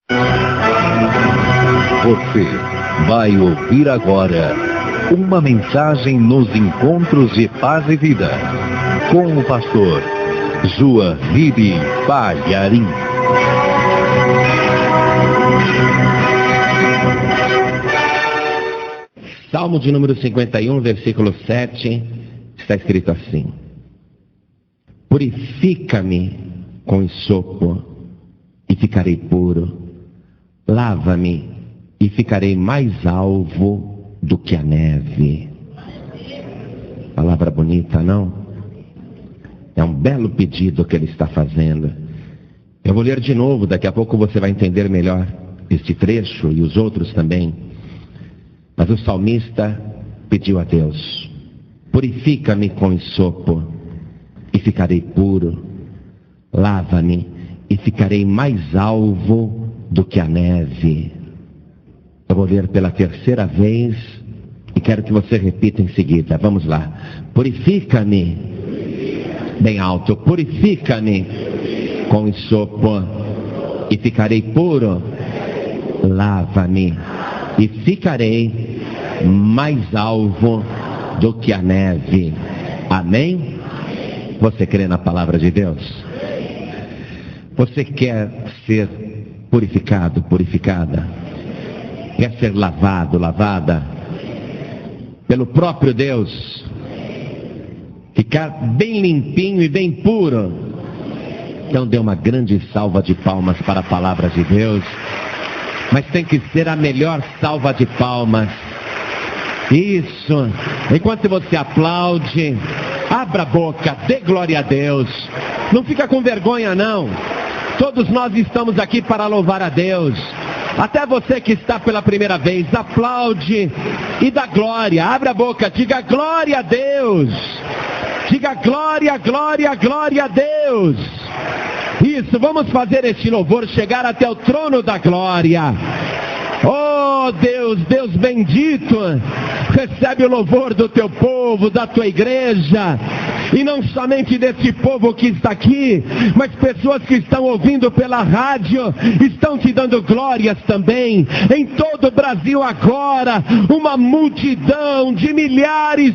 Você vai ouvir agora uma mensagem nos encontros de paz e vida com o pastor Joahide Palharim. Salmo de número 51, versículo 7, está escrito assim: Purifica-me com esopo e ficarei puro, lava-me e ficarei mais alvo do que a neve. Palavra bonita, não? É um belo pedido que ele está fazendo. Eu vou ler de novo, daqui a pouco você vai entender melhor este trecho e os outros também. Mas o salmista pediu a Deus: purifica-me com esopo e ficarei puro, lava-me e ficarei mais alvo do que a neve. Eu vou ler pela terceira vez e quero que você repita em seguida. Vamos lá. Purifica-me, bem alto, purifica-me com esopo e ficarei puro, lava-me e ficarei mais alvo do que a neve. Amém? Você crê na palavra de Deus? Você quer ser purificado, purificada? Quer ser lavado, lavada pelo próprio Deus? Ficar bem limpinho e bem puro? Então dê uma grande salva de palmas para a palavra de Deus. Mas tem que ser a melhor salva de palmas. Isso. Enquanto você aplaude, abra a boca, dê glória a Deus. Não fica com vergonha, não. Todos nós estamos aqui para louvar a Deus. Até você que está pela primeira vez, aplaude e dá glória. Abra a boca, diga glória a Deus. Diga glória, glória, glória a Deus. Isso, vamos fazer este louvor chegar até o trono da glória. Oh Deus, Deus bendito, recebe o louvor do teu povo, da tua igreja. E não somente desse povo que está aqui, mas pessoas que estão ouvindo pela rádio, estão te dando glórias também. Em todo o Brasil agora, uma multidão de milhares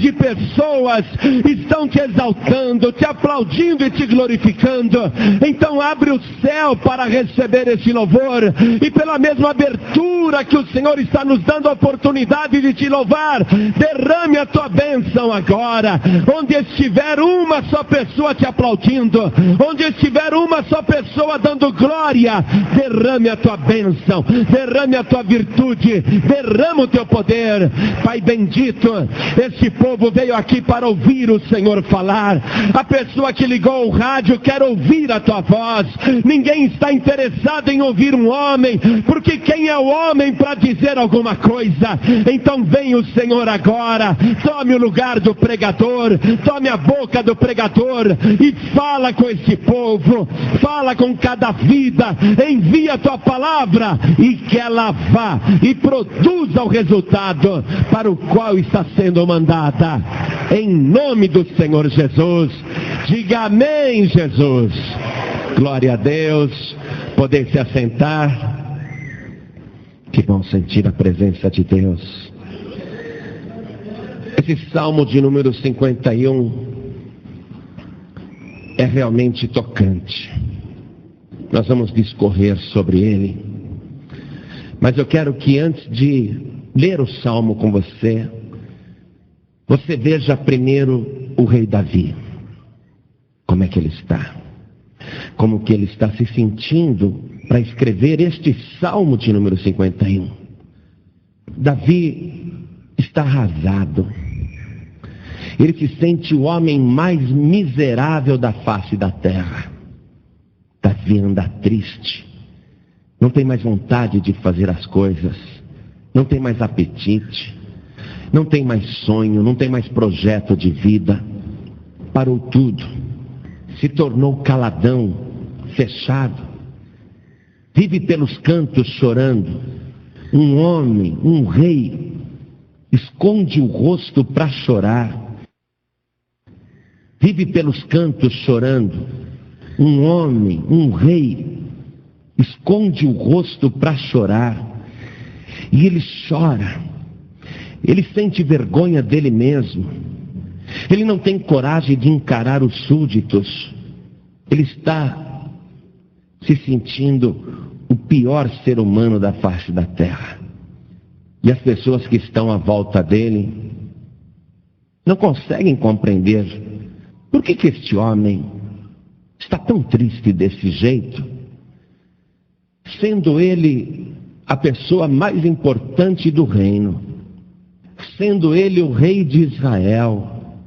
de pessoas estão te exaltando, te aplaudindo e te glorificando. Então abre o céu para receber esse louvor. E pela mesma abertura que o Senhor está nos dando a oportunidade de te louvar, derrame a tua bênção agora. Onde estiver uma só pessoa te aplaudindo, onde estiver uma só pessoa dando glória, derrame a tua bênção, derrame a tua virtude, derrame o teu poder. Pai bendito, este povo veio aqui para ouvir o Senhor falar. A pessoa que ligou o rádio quer ouvir a tua voz. Ninguém está interessado em ouvir um homem, porque quem é o homem para dizer alguma coisa? Então vem o Senhor agora, tome o lugar do pregador, tome a boca do pregador e fala com esse povo, fala com cada vida, envia a tua palavra e que ela vá e produza o resultado para o qual está sendo mandada. Em nome do Senhor Jesus, diga amém, Jesus. Glória a Deus. Poder se assentar. Que bom sentir a presença de Deus. Esse Salmo de número 51 é realmente tocante. Nós vamos discorrer sobre ele. Mas eu quero que antes de ler o Salmo com você, você veja primeiro o rei Davi. Como é que ele está? Como que ele está se sentindo para escrever este Salmo de número 51. Davi está arrasado. Ele se sente o homem mais miserável da face da terra. Davi anda triste. Não tem mais vontade de fazer as coisas. Não tem mais apetite. Não tem mais sonho. Não tem mais projeto de vida. Parou tudo. Se tornou caladão, fechado. Vive pelos cantos chorando. Um homem, um rei, esconde o rosto para chorar. Vive pelos cantos chorando. Um homem, um rei, esconde o rosto para chorar. E ele chora. Ele sente vergonha dele mesmo. Ele não tem coragem de encarar os súditos. Ele está se sentindo o pior ser humano da face da terra. E as pessoas que estão à volta dele não conseguem compreender por que este homem está tão triste desse jeito, sendo ele a pessoa mais importante do reino, sendo ele o rei de Israel.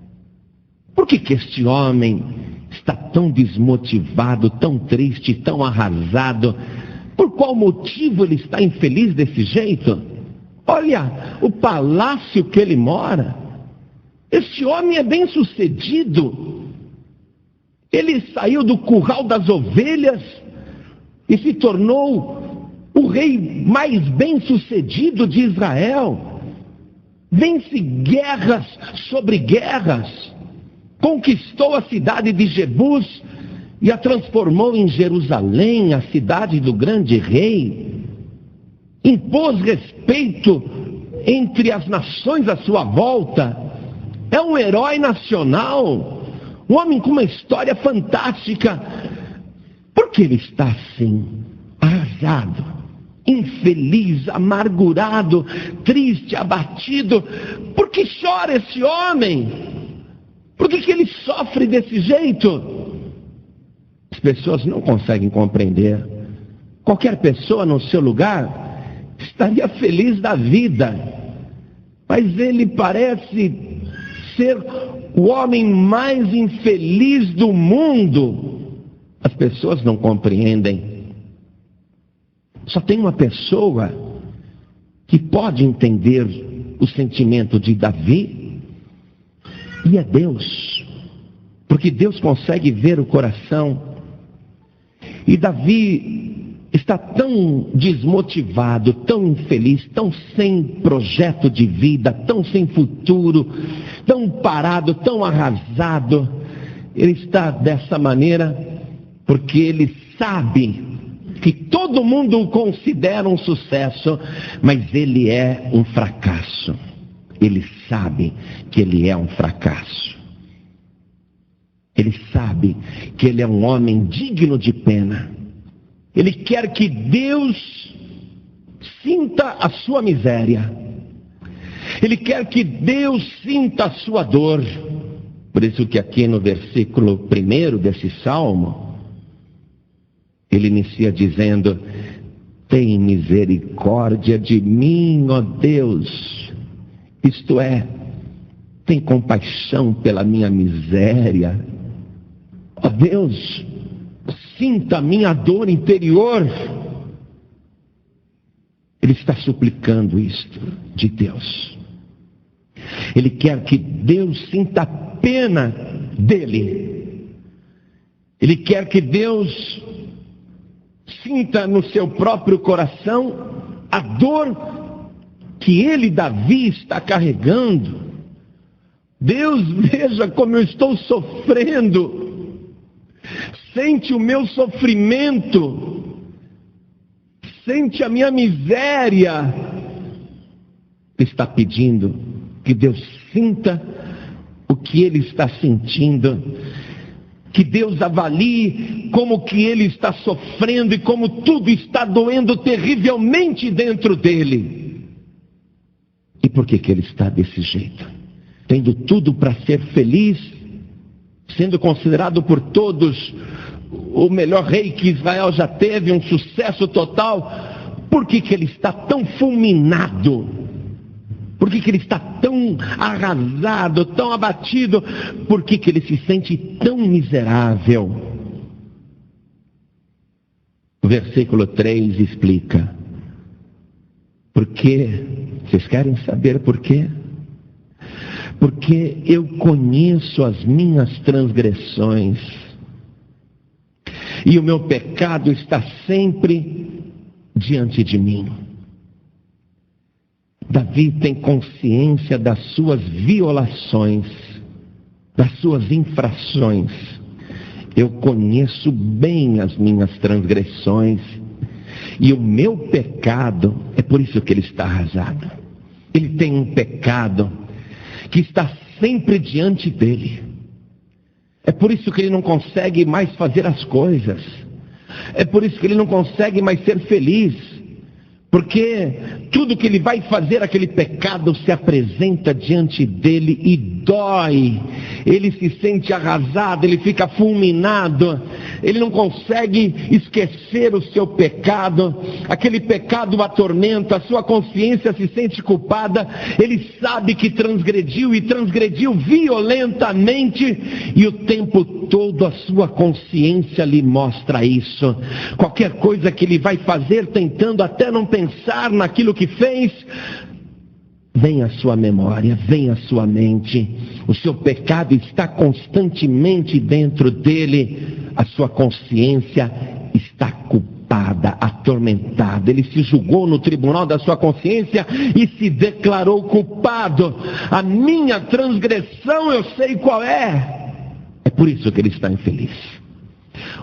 Por que este homem está tão desmotivado, tão triste, tão arrasado? Por qual motivo ele está infeliz desse jeito? Olha o palácio que ele mora. Este homem é bem sucedido. Ele saiu do curral das ovelhas e se tornou o rei mais bem sucedido de Israel. Vence guerras sobre guerras. Conquistou a cidade de Jebus e a transformou em Jerusalém, a cidade do grande rei. Impôs respeito entre as nações à sua volta. É um herói nacional, um homem com uma história fantástica. Por que ele está assim, arrasado, infeliz, amargurado, triste, abatido? Por que chora esse homem? Por que ele sofre desse jeito? As pessoas não conseguem compreender. Qualquer pessoa no seu lugar estaria feliz da vida, mas ele parece ser o homem mais infeliz do mundo. As pessoas não compreendem. Só tem uma pessoa que pode entender o sentimento de Davi, e é Deus, porque Deus consegue ver o coração. E Davi está tão desmotivado, tão infeliz, tão sem projeto de vida, tão sem futuro, tão parado, tão arrasado. Ele está dessa maneira porque ele sabe que todo mundo o considera um sucesso, mas ele é um fracasso. Ele sabe que ele é um fracasso. Ele sabe que ele é um homem digno de pena. Ele quer que Deus sinta a sua miséria. Ele quer que Deus sinta a sua dor. Por isso que aqui no versículo 1 desse salmo, ele inicia dizendo: tem misericórdia de mim, ó Deus. Isto é, tem compaixão pela minha miséria. Ó Deus, sinta a minha dor interior. Ele está suplicando isto de Deus. Ele quer que Deus sinta a pena dele. Ele quer que Deus sinta no seu próprio coração a dor que ele, Davi, está carregando. Deus, veja como eu estou sofrendo. Sente o meu sofrimento. Sente a minha miséria. Está pedindo que Deus sinta o que ele está sentindo. Que Deus avalie como que ele está sofrendo e como tudo está doendo terrivelmente dentro dele. E por que ele está desse jeito? Tendo tudo para ser feliz, sendo considerado por todos o melhor rei que Israel já teve, um sucesso total. Por que ele está tão fulminado? Por que ele está tão arrasado, tão abatido? Por que ele se sente tão miserável? O versículo 3 explica. Por quê? Vocês querem saber por quê? Porque eu conheço as minhas transgressões. E o meu pecado está sempre diante de mim. Davi tem consciência das suas violações, das suas infrações. Eu conheço bem as minhas transgressões. E o meu pecado, é por isso que ele está arrasado. Ele tem um pecado que está sempre diante dele. É por isso que ele não consegue mais fazer as coisas. É por isso que ele não consegue mais ser feliz. Porque tudo que ele vai fazer, aquele pecado se apresenta diante dele e dói. Ele se sente arrasado, ele fica fulminado. Ele não consegue esquecer o seu pecado. Aquele pecado o atormenta, a sua consciência se sente culpada. Ele sabe que transgrediu e transgrediu violentamente. E o tempo todo a sua consciência lhe mostra isso. Qualquer coisa que ele vai fazer, tentando até não pensar naquilo que fez, vem à sua memória, vem à sua mente. O seu pecado está constantemente dentro dele. A sua consciência está culpada, atormentada. Ele se julgou no tribunal da sua consciência e se declarou culpado. A minha transgressão eu sei qual é. É por isso que ele está infeliz.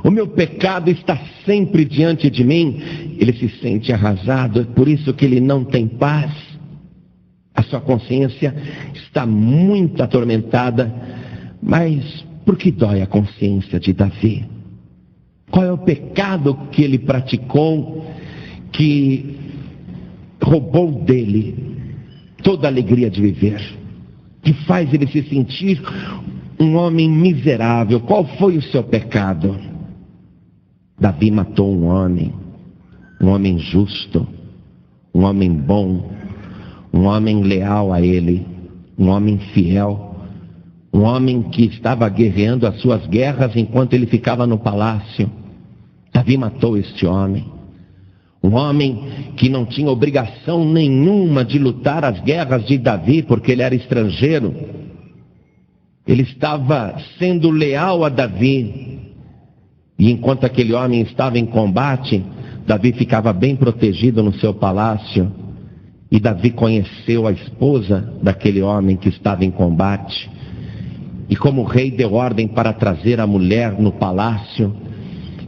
O meu pecado está sempre diante de mim. Ele se sente arrasado. É por isso que ele não tem paz. A sua consciência está muito atormentada. Mas por que dói a consciência de Davi? Qual é o pecado que ele praticou que roubou dele toda a alegria de viver? Que faz ele se sentir um homem miserável? Qual foi o seu pecado? Davi matou um homem justo, um homem bom, um homem leal a ele, um homem fiel. Um homem que estava guerreando as suas guerras enquanto ele ficava no palácio. Davi matou este homem. Um homem que não tinha obrigação nenhuma de lutar as guerras de Davi, porque ele era estrangeiro. Ele estava sendo leal a Davi. E enquanto aquele homem estava em combate, Davi ficava bem protegido no seu palácio. E Davi conheceu a esposa daquele homem que estava em combate. E como o rei deu ordem para trazer a mulher no palácio,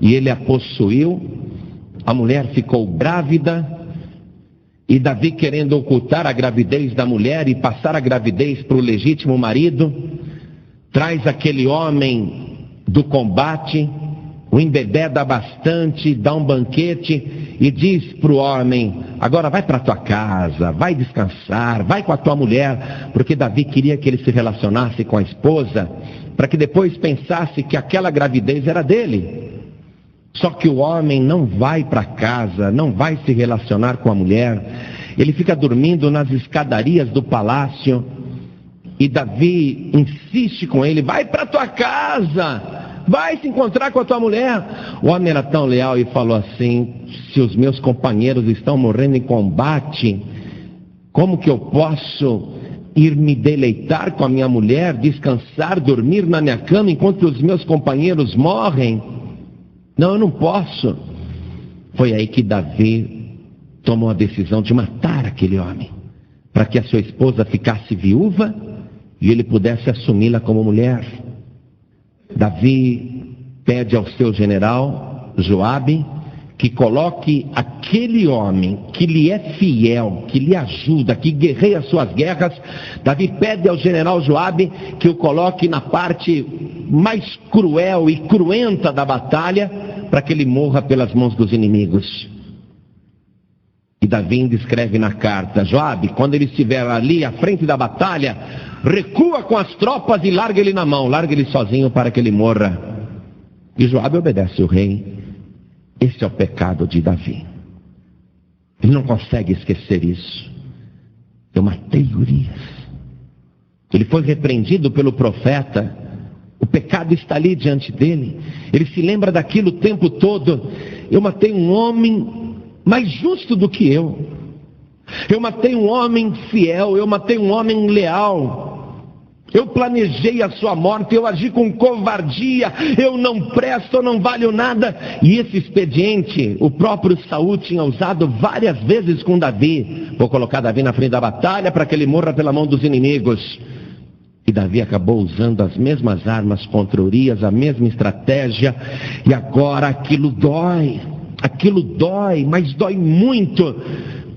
e ele a possuiu, a mulher ficou grávida, e Davi, querendo ocultar a gravidez da mulher e passar a gravidez para o legítimo marido, traz aquele homem do combate, o embebeda bastante, dá um banquete e diz para o homem: agora vai para tua casa, vai descansar, vai com a tua mulher, porque Davi queria que ele se relacionasse com a esposa, para que depois pensasse que aquela gravidez era dele. Só que o homem não vai para casa, não vai se relacionar com a mulher, ele fica dormindo nas escadarias do palácio, e Davi insiste com ele: vai para tua casa, vai se encontrar com a tua mulher. O homem era tão leal e falou assim: se os meus companheiros estão morrendo em combate, como que eu posso ir me deleitar com a minha mulher, descansar, dormir na minha cama enquanto os meus companheiros morrem? Não, eu não posso. Foi aí que Davi tomou a decisão de matar aquele homem, para que a sua esposa ficasse viúva e ele pudesse assumi-la como mulher. Davi pede ao seu general Joabe que coloque aquele homem que lhe é fiel, que lhe ajuda, que guerreia as suas guerras. Davi pede ao general Joabe que o coloque na parte mais cruel e cruenta da batalha, para que ele morra pelas mãos dos inimigos. E Davi escreve na carta: Joabe, quando ele estiver ali à frente da batalha, recua com as tropas e larga ele na mão, larga ele sozinho para que ele morra. E Joabe obedece o rei. Esse é o pecado de Davi. Ele não consegue esquecer isso. Eu matei Urias. Ele foi repreendido pelo profeta. O pecado está ali diante dele. Ele se lembra daquilo o tempo todo. Eu matei um homem mais justo do que eu. Eu matei um homem fiel. Eu matei um homem leal. Eu planejei a sua morte, eu agi com covardia, eu não presto, eu não valho nada. E esse expediente, o próprio Saul tinha usado várias vezes com Davi. Vou colocar Davi na frente da batalha para que ele morra pela mão dos inimigos. E Davi acabou usando as mesmas armas contra Urias, a mesma estratégia. E agora aquilo dói. Aquilo dói, mas dói muito.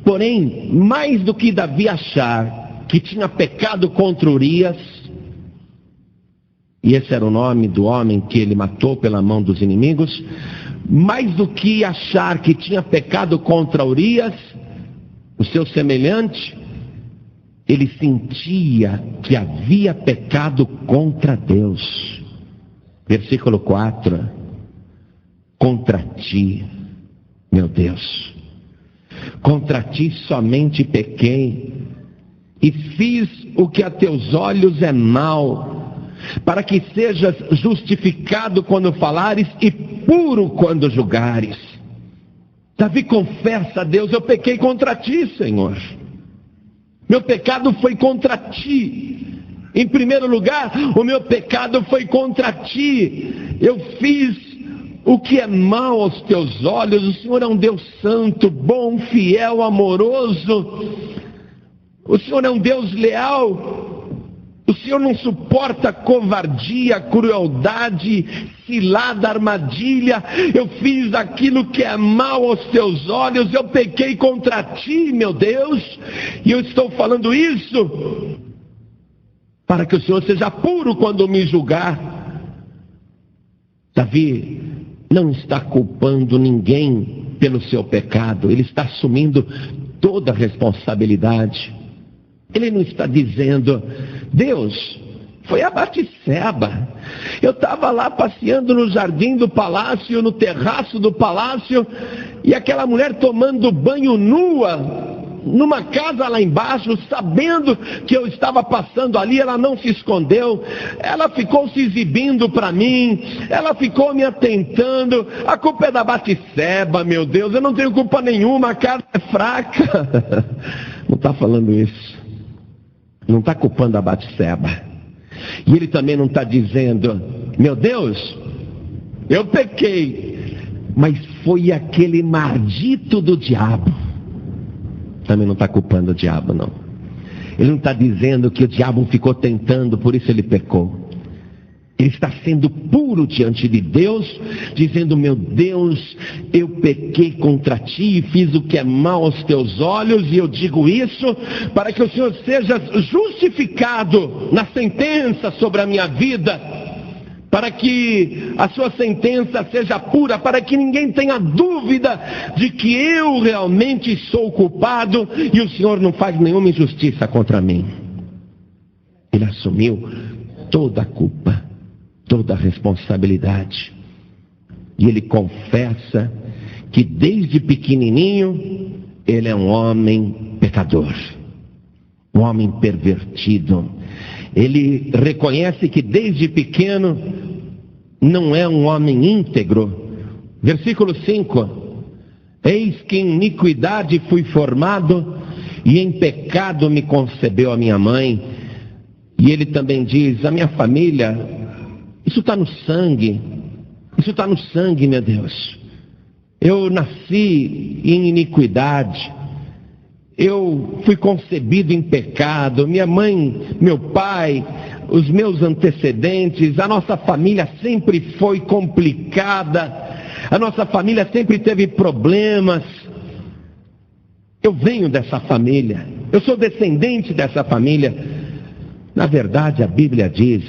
Porém, mais do que Davi achar que tinha pecado contra Urias, e esse era o nome do homem que ele matou pela mão dos inimigos, mais do que achar que tinha pecado contra Urias, o seu semelhante, ele sentia que havia pecado contra Deus. Versículo 4: contra ti, meu Deus, contra ti somente pequei, e fiz o que a teus olhos é mal, para que sejas justificado quando falares e puro quando julgares. Davi confessa a Deus: eu pequei contra ti, Senhor. Meu pecado foi contra ti. Em primeiro lugar, o meu pecado foi contra ti. Eu fiz o que é mal aos teus olhos. O Senhor é um Deus santo, bom, fiel, amoroso. O Senhor é um Deus leal. O Senhor não suporta covardia, crueldade, cilada, armadilha. Eu fiz aquilo que é mal aos teus olhos. Eu pequei contra ti, meu Deus. E eu estou falando isso para que o Senhor seja puro quando me julgar. Davi não está culpando ninguém pelo seu pecado. Ele está assumindo toda a responsabilidade. Ele não está dizendo: Deus, foi a Batseba. Eu estava lá passeando no jardim do palácio, no terraço do palácio, e aquela mulher tomando banho nua, numa casa lá embaixo, sabendo que eu estava passando ali. Ela não se escondeu, ela ficou se exibindo para mim, ela ficou me atentando. A culpa é da Batseba, meu Deus, eu não tenho culpa nenhuma, a carne é fraca. Não está falando isso. Não está culpando a Batseba. E ele também não está dizendo: meu Deus, eu pequei, mas foi aquele maldito do diabo. Também não está culpando o diabo, não. Ele não está dizendo que o diabo ficou tentando, por isso ele pecou. Ele está sendo puro diante de Deus, dizendo: meu Deus, eu pequei contra ti e fiz o que é mal aos teus olhos, e eu digo isso para que o Senhor seja justificado na sentença sobre a minha vida, para que a sua sentença seja pura, para que ninguém tenha dúvida de que eu realmente sou culpado e o Senhor não faz nenhuma injustiça contra mim. Ele assumiu toda a culpa, toda a responsabilidade. E ele confessa que desde pequenininho ele é um homem pecador, um homem pervertido. Ele reconhece que desde pequeno não é um homem íntegro. Versículo 5: eis que em iniquidade fui formado, e em pecado me concebeu a minha mãe. E ele também diz: a minha família, isso está no sangue. Isso está no sangue, meu Deus. Eu nasci em iniquidade. Eu fui concebido em pecado. Minha mãe, meu pai, os meus antecedentes, a nossa família sempre foi complicada. A nossa família sempre teve problemas. Eu venho dessa família. Eu sou descendente dessa família. Na verdade, a Bíblia diz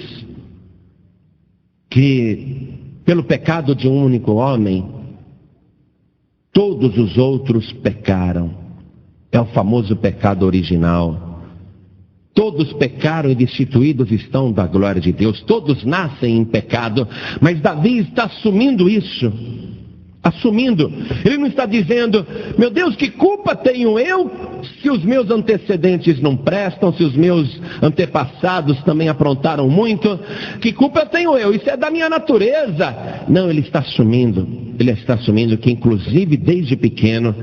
que pelo pecado de um único homem, todos os outros pecaram. É o famoso pecado original. Todos pecaram e destituídos estão da glória de Deus. Todos nascem em pecado, mas Davi está assumindo isso. Assumindo. Ele não está dizendo: meu Deus, que culpa tenho eu se os meus antecedentes não prestam, se os meus antepassados também aprontaram muito. Que culpa tenho eu? Isso é da minha natureza. Não, ele está assumindo. Ele está assumindo que inclusive desde pequeno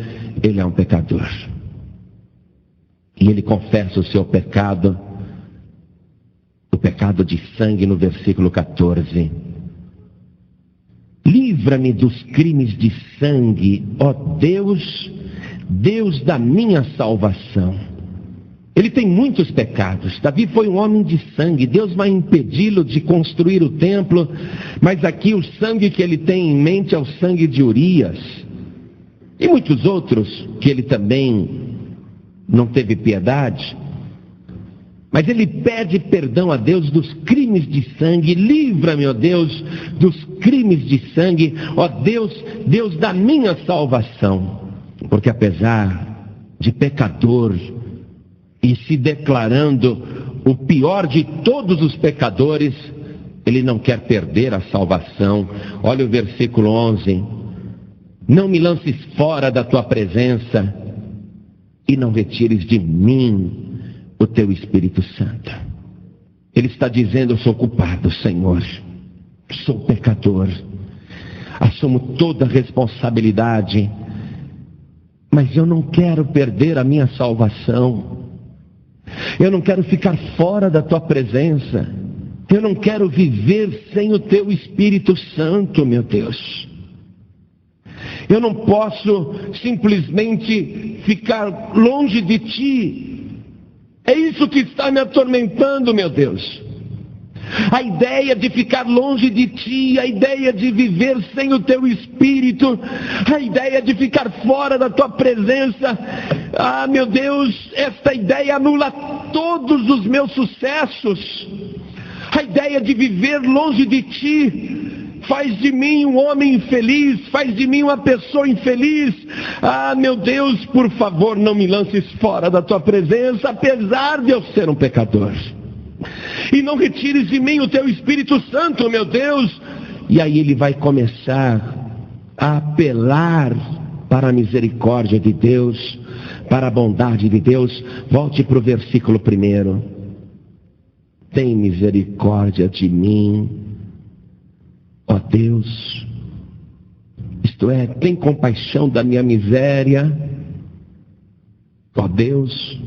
ele é um pecador. E ele confessa o seu pecado, o pecado de sangue, no versículo 14. Livra-me dos crimes de sangue, ó Deus, Deus da minha salvação. Ele tem muitos pecados. Davi foi um homem de sangue. Deus vai impedi-lo de construir o templo, mas aqui o sangue que ele tem em mente é o sangue de Urias. e muitos outros que ele também não teve piedade. Mas ele pede perdão a Deus dos crimes de sangue. Livra-me, ó Deus, dos crimes de sangue. Ó Deus, Deus da minha salvação. Porque apesar de pecador e se declarando o pior de todos os pecadores, ele não quer perder a salvação. Olha o versículo 11. Não me lances fora da tua presença e não retires de mim o teu Espírito Santo. Ele está dizendo: eu sou culpado, Senhor, sou pecador, assumo toda a responsabilidade, mas eu não quero perder a minha salvação, eu não quero ficar fora da tua presença, eu não quero viver sem o teu Espírito Santo, meu Deus. Eu não posso simplesmente ficar longe de ti. É isso que está me atormentando, meu Deus. A ideia de ficar longe de ti, a ideia de viver sem o teu Espírito, a ideia de ficar fora da tua presença. Ah, meu Deus, esta ideia anula todos os meus sucessos. A ideia de viver longe de ti faz de mim um homem infeliz, faz de mim uma pessoa infeliz. Ah, meu Deus, por favor, não me lances fora da tua presença, apesar de eu ser um pecador. E não retires de mim o teu Espírito Santo, meu Deus. E aí ele vai começar a apelar para a misericórdia de Deus, para a bondade de Deus. Volte para o versículo 1. Tem misericórdia de mim, ó Deus, isto é, tem compaixão da minha miséria, ó Deus,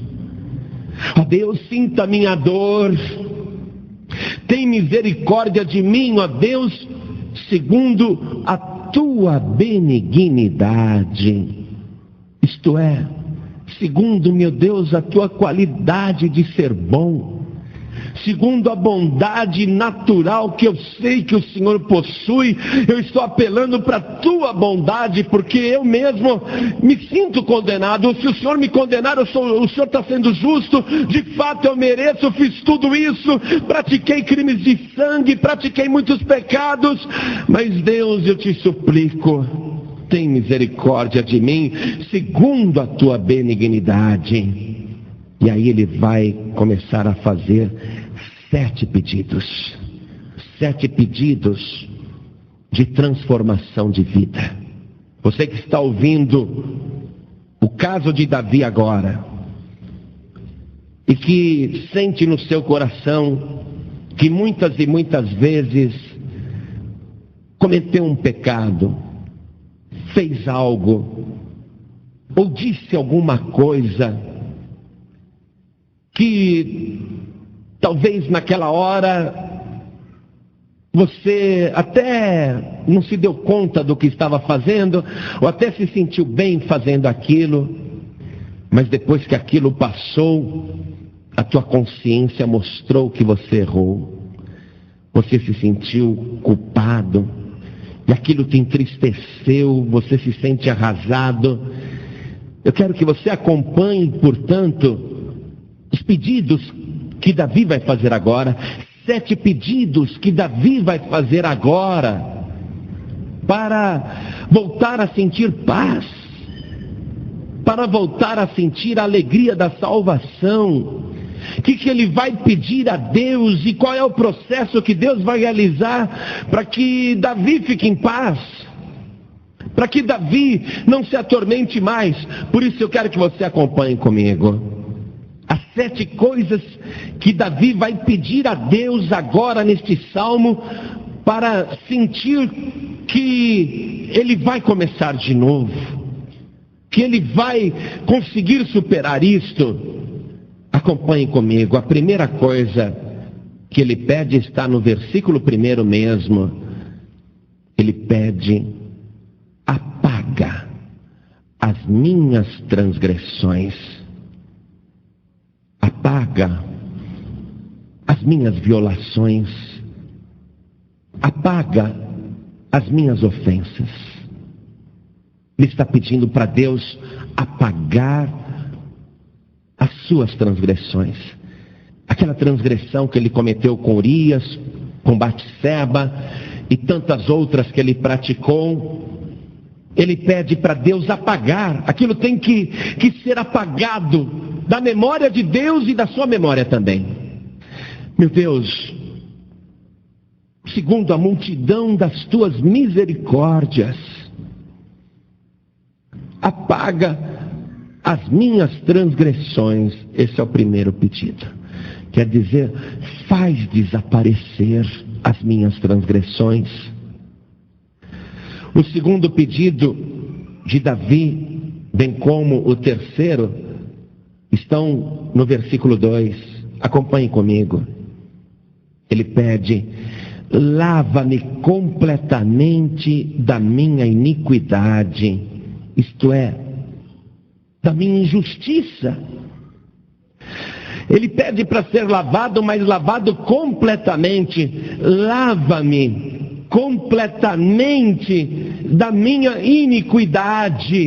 sinta a minha dor, tem misericórdia de mim, ó Deus, segundo a tua benignidade, isto é, segundo, meu Deus, a tua qualidade de ser bom, segundo a bondade natural que eu sei que o Senhor possui. Eu estou apelando para a tua bondade, porque eu mesmo me sinto condenado. Se o Senhor me condenar, o Senhor está sendo justo. De fato eu mereço, fiz tudo isso, pratiquei crimes de sangue, pratiquei muitos pecados, mas Deus, eu te suplico, tem misericórdia de mim, segundo a tua benignidade. E aí ele vai começar a fazer 7 pedidos. 7 pedidos de transformação de vida. Você que está ouvindo o caso de Davi agora, e que sente no seu coração que muitas e muitas vezes cometeu um pecado, fez algo, ou disse alguma coisa que talvez naquela hora você até não se deu conta do que estava fazendo, ou até se sentiu bem fazendo aquilo, mas depois que aquilo passou, a tua consciência mostrou que você errou, você se sentiu culpado, e aquilo te entristeceu, você se sente arrasado. Eu quero que você acompanhe, portanto, os pedidos que Davi vai fazer agora. 7 pedidos que Davi vai fazer agora, para voltar a sentir paz, para voltar a sentir a alegria da salvação. O que ele vai pedir a Deus e qual é o processo que Deus vai realizar para que Davi fique em paz, para que Davi não se atormente mais. Por isso eu quero que você acompanhe comigo as 7 coisas que Davi vai pedir a Deus agora neste salmo, para sentir que ele vai começar de novo, que ele vai conseguir superar isto. Acompanhe comigo. A primeira coisa que ele pede está no versículo 1 mesmo. Ele pede: apaga as minhas transgressões, apaga as minhas violações, apaga as minhas ofensas. Ele está pedindo para Deus apagar as suas transgressões. Aquela transgressão que ele cometeu com Urias, com Batseba e tantas outras que ele praticou. Ele pede para Deus apagar. Aquilo tem que ser apagado da memória de Deus e da sua memória também. Meu Deus, segundo a multidão das tuas misericórdias, apaga as minhas transgressões. Esse é o primeiro pedido. Quer dizer, faz desaparecer as minhas transgressões. O segundo pedido de Davi, bem como o terceiro, estão no versículo 2. Acompanhe comigo. Ele pede: lava-me completamente da minha iniquidade, isto é, da minha injustiça. Ele pede para ser lavado, mas lavado completamente. Lava-me completamente da minha iniquidade.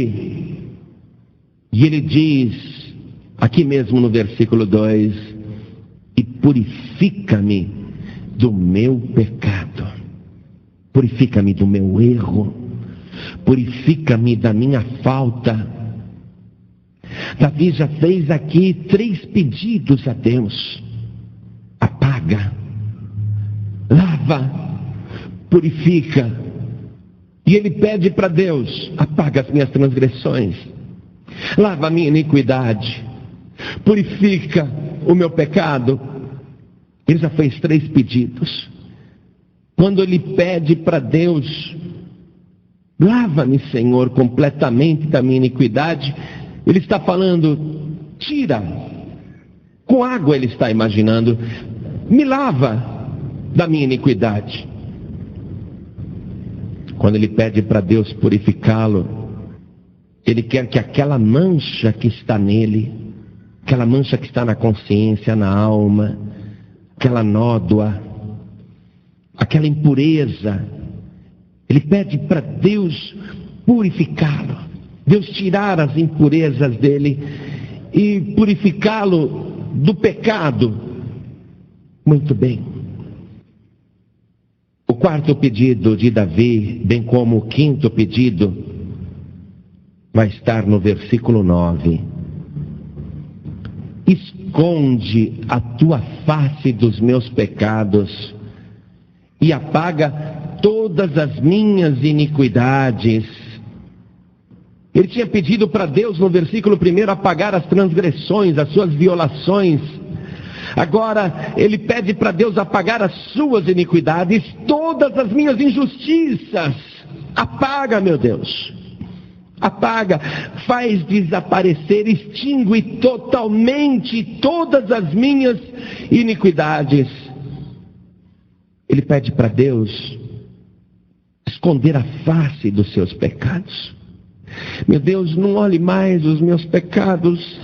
E ele diz, aqui mesmo no versículo 2, e purifica-me do meu pecado, purifica-me do meu erro, purifica-me da minha falta. Davi já fez aqui 3 pedidos a Deus: apaga, lava, purifica. E ele pede para Deus: apaga as minhas transgressões, lava a minha iniquidade, purifica o meu pecado. Ele já fez 3 pedidos. Quando ele pede para Deus: lava-me, Senhor, completamente da minha iniquidade, ele está falando: tira. Com água ele está imaginando: me lava da minha iniquidade. Quando ele pede para Deus purificá-lo, ele quer que aquela mancha que está nele, aquela mancha que está na consciência, na alma, aquela nódoa, aquela impureza, ele pede para Deus purificá-lo, Deus tirar as impurezas dele e purificá-lo do pecado. Muito bem. O quarto pedido de Davi, bem como o quinto pedido, vai estar no versículo 9. Esconde a tua face dos meus pecados e apaga todas as minhas iniquidades. Ele tinha pedido para Deus no versículo 1 apagar as transgressões, as suas violações. Agora ele pede para Deus apagar as suas iniquidades, todas as minhas injustiças. Apaga, meu Deus. Apaga, faz desaparecer, extingue totalmente todas as minhas iniquidades. Ele pede para Deus esconder a face dos seus pecados. Meu Deus, não olhe mais os meus pecados.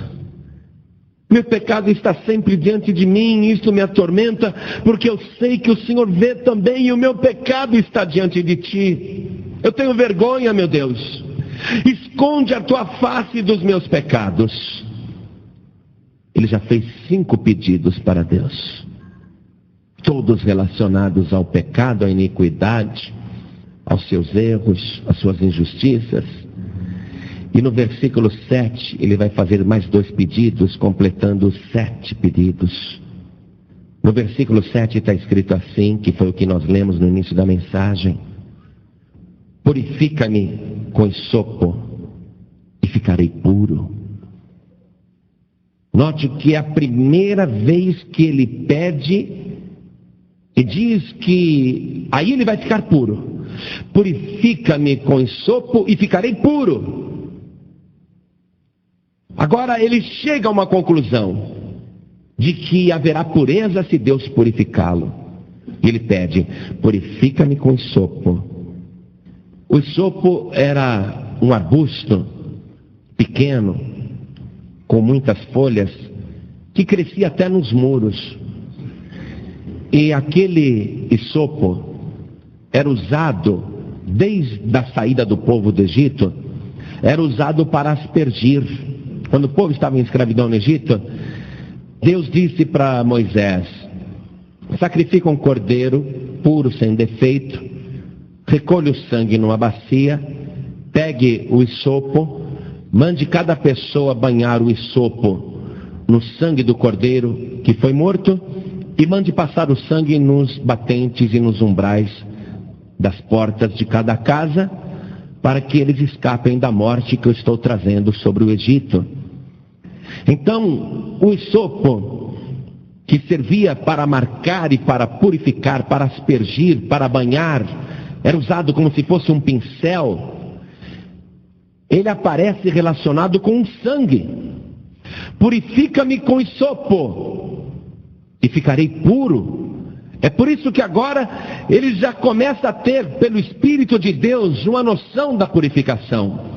Meu pecado está sempre diante de mim, isso me atormenta, porque eu sei que o Senhor vê também e o meu pecado está diante de ti. Eu tenho vergonha, meu Deus. Esconde a tua face dos meus pecados. Ele já fez 5 pedidos para Deus, todos relacionados ao pecado, à iniquidade, aos seus erros, às suas injustiças. E no versículo 7, ele vai fazer mais 2 pedidos, completando os 7 pedidos. No versículo 7 está escrito assim, que foi o que nós lemos no início da mensagem: purifica-me com esopo e ficarei puro. Note que é a primeira vez que ele pede e diz que aí ele vai ficar puro. Purifica-me com esopo e ficarei puro. Agora ele chega a uma conclusão de que haverá pureza se Deus purificá-lo. E ele pede: purifica-me com esopo. O esopo era um arbusto pequeno, com muitas folhas, que crescia até nos muros. E aquele esopo era usado desde a saída do povo do Egito era usado para aspergir. Quando o povo estava em escravidão no Egito, Deus disse para Moisés: sacrifica um cordeiro puro, sem defeito, recolhe o sangue numa bacia, pegue o hisopo, mande cada pessoa banhar o hisopo no sangue do cordeiro que foi morto, e mande passar o sangue nos batentes e nos umbrais das portas de cada casa, para que eles escapem da morte que eu estou trazendo sobre o Egito. Então, o hisopo, que servia para marcar e para purificar, para aspergir, para banhar, era usado como se fosse um pincel. Ele aparece relacionado com o sangue. Purifica-me com hisopo e ficarei puro. É por isso que agora ele já começa a ter, pelo Espírito de Deus, uma noção da purificação.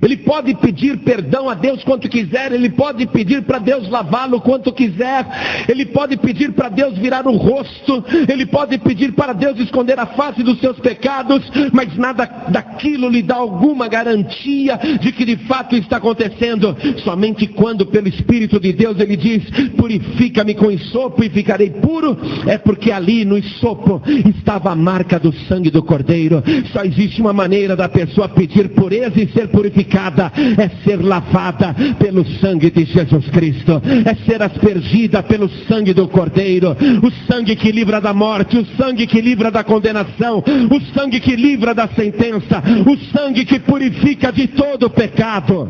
Ele pode pedir perdão a Deus quanto quiser, ele pode pedir para Deus lavá-lo quanto quiser, ele pode pedir para Deus virar o rosto, ele pode pedir para Deus esconder a face dos seus pecados, mas nada daquilo lhe dá alguma garantia de que de fato está acontecendo. Somente quando pelo Espírito de Deus ele diz: purifica-me com hisopo e ficarei puro, é porque ali no hisopo estava a marca do sangue do Cordeiro. Só existe uma maneira da pessoa pedir pureza e ser purificada, é ser lavada pelo sangue de Jesus Cristo, é ser aspergida pelo sangue do Cordeiro, o sangue que livra da morte, o sangue que livra da condenação, o sangue que livra da sentença, o sangue que purifica de todo o pecado.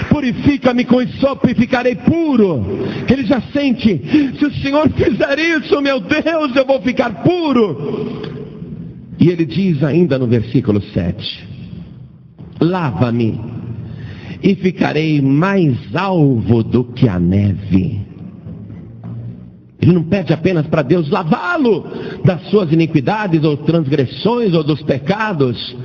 Purifica-me com hisopo e ficarei puro. Ele já sente: se o Senhor fizer isso, meu Deus, eu vou ficar puro. E ele diz ainda no versículo 7: lava-me e ficarei mais alvo do que a neve. Ele não pede apenas para Deus lavá-lo das suas iniquidades ou transgressões ou dos pecados,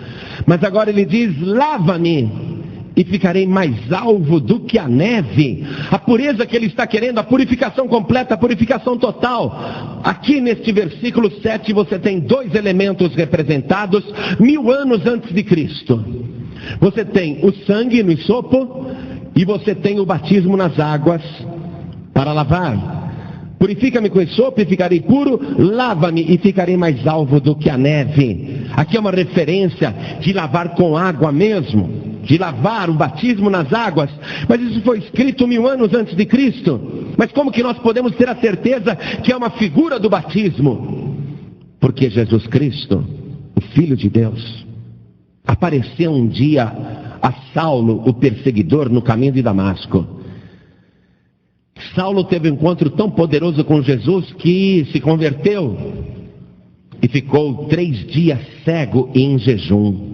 mas agora ele diz: lava-me e ficarei mais alvo do que a neve. A pureza que ele está querendo, a purificação completa, a purificação total. Aqui neste versículo 7 você tem dois elementos representados 1000 anos antes de Cristo. Você tem o sangue no hisopo e você tem o batismo nas águas para lavar. Purifica-me com hisopo e ficarei puro, lava-me e ficarei mais alvo do que a neve. Aqui é uma referência de lavar com água mesmo, de lavar, o batismo nas águas. Mas isso foi escrito 1000 anos antes de Cristo. Mas como que nós podemos ter a certeza que é uma figura do batismo? Porque Jesus Cristo, o Filho de Deus, apareceu um dia a Saulo, o perseguidor, no caminho de Damasco. Saulo teve um encontro tão poderoso com Jesus que se converteu e ficou 3 dias cego e em jejum.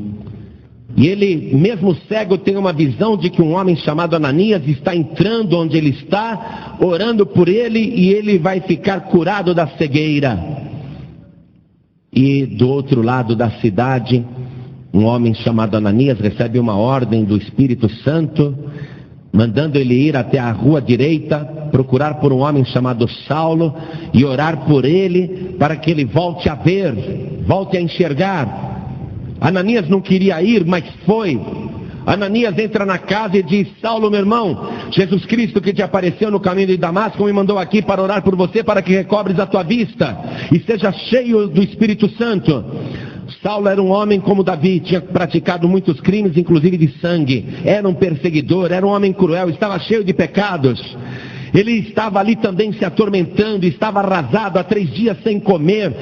E ele, mesmo cego, tem uma visão de que um homem chamado Ananias está entrando onde ele está, orando por ele, e ele vai ficar curado da cegueira. E do outro lado da cidade, um homem chamado Ananias recebe uma ordem do Espírito Santo, mandando ele ir até a rua direita, procurar por um homem chamado Saulo e orar por ele, para que ele volte a ver, volte a enxergar. Ananias não queria ir, mas foi. Ananias entra na casa e diz: Saulo, meu irmão, Jesus Cristo que te apareceu no caminho de Damasco me mandou aqui para orar por você, para que recobres a tua vista e seja cheio do Espírito Santo. Saulo era um homem como Davi, tinha praticado muitos crimes, inclusive de sangue, era um perseguidor, era um homem cruel, estava cheio de pecados. Ele estava ali também se atormentando, estava arrasado há 3 dias sem comer,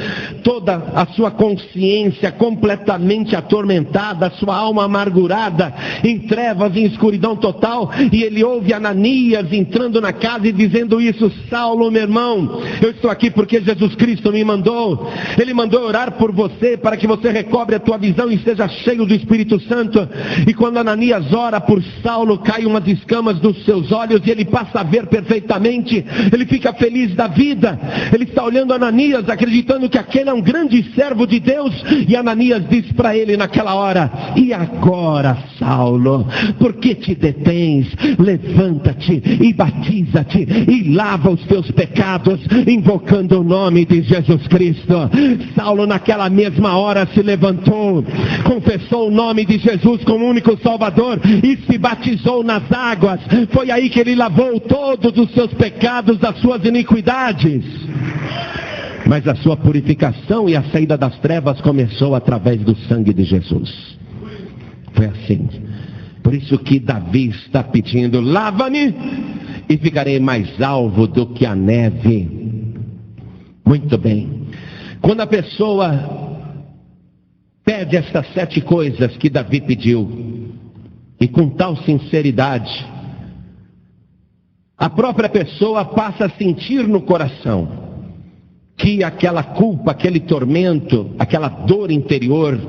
toda a sua consciência completamente atormentada, a sua alma amargurada, em trevas, em escuridão total. E ele ouve Ananias entrando na casa e dizendo isso: Saulo, meu irmão, eu estou aqui porque Jesus Cristo me mandou. Ele mandou orar por você, para que você recobre a tua visão e seja cheio do Espírito Santo. E quando Ananias ora por Saulo, caem umas escamas dos seus olhos e ele passa a ver perfeitamente. perfeitamente, ele fica feliz da vida. Ele está olhando Ananias, acreditando que aquele é um grande servo de Deus, e Ananias diz para ele naquela hora: e agora, Saulo, por que te detens? Levanta-te e batiza-te e lava os teus pecados, invocando o nome de Jesus Cristo. Saulo naquela mesma hora se levantou, confessou o nome de Jesus como único Salvador e se batizou nas águas. Foi aí que ele lavou todos os seus pecados, das suas iniquidades. Mas a sua purificação e a saída das trevas começou através do sangue de Jesus. Foi assim. Por isso que Davi está pedindo: lava-me e ficarei mais alvo do que a neve. Muito bem. Quando a pessoa pede estas 7 coisas que Davi pediu, e com tal sinceridade, a própria pessoa passa a sentir no coração que aquela culpa, aquele tormento, aquela dor interior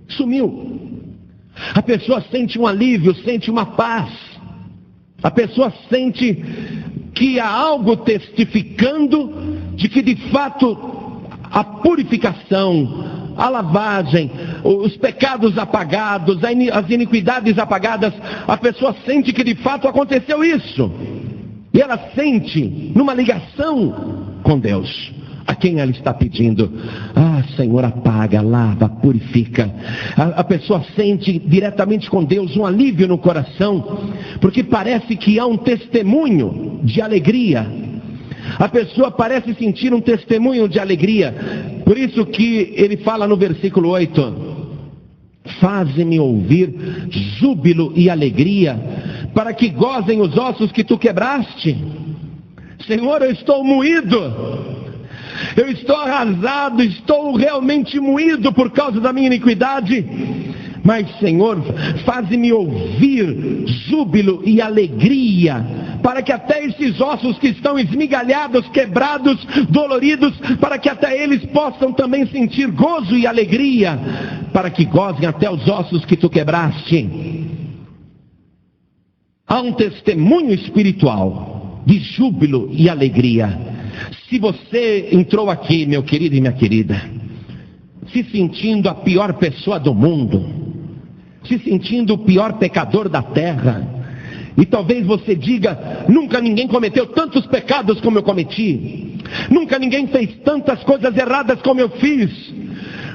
sumiu. A pessoa sente um alívio, sente uma paz. A pessoa sente que há algo testificando de que de fato a purificação, a lavagem, os pecados apagados, as iniquidades apagadas, a pessoa sente que de fato aconteceu isso. E ela sente numa ligação com Deus, a quem ela está pedindo: ah, Senhor, apaga, lava, purifica. A pessoa sente diretamente com Deus um alívio no coração, porque parece que há um testemunho de alegria. A pessoa parece sentir um testemunho de alegria. Por isso que ele fala no versículo 8: faze-me ouvir júbilo e alegria, para que gozem os ossos que tu quebraste. Senhor, eu estou moído, eu estou arrasado, estou realmente moído por causa da minha iniquidade. Mas, Senhor, faz-me ouvir júbilo e alegria, para que até esses ossos que estão esmigalhados, quebrados, doloridos, para que até eles possam também sentir gozo e alegria, para que gozem até os ossos que tu quebraste. Há um testemunho espiritual de júbilo e alegria. Se você entrou aqui, meu querido e minha querida, se sentindo a pior pessoa do mundo, se sentindo o pior pecador da terra, e talvez você diga: nunca ninguém cometeu tantos pecados como eu cometi, nunca ninguém fez tantas coisas erradas como eu fiz,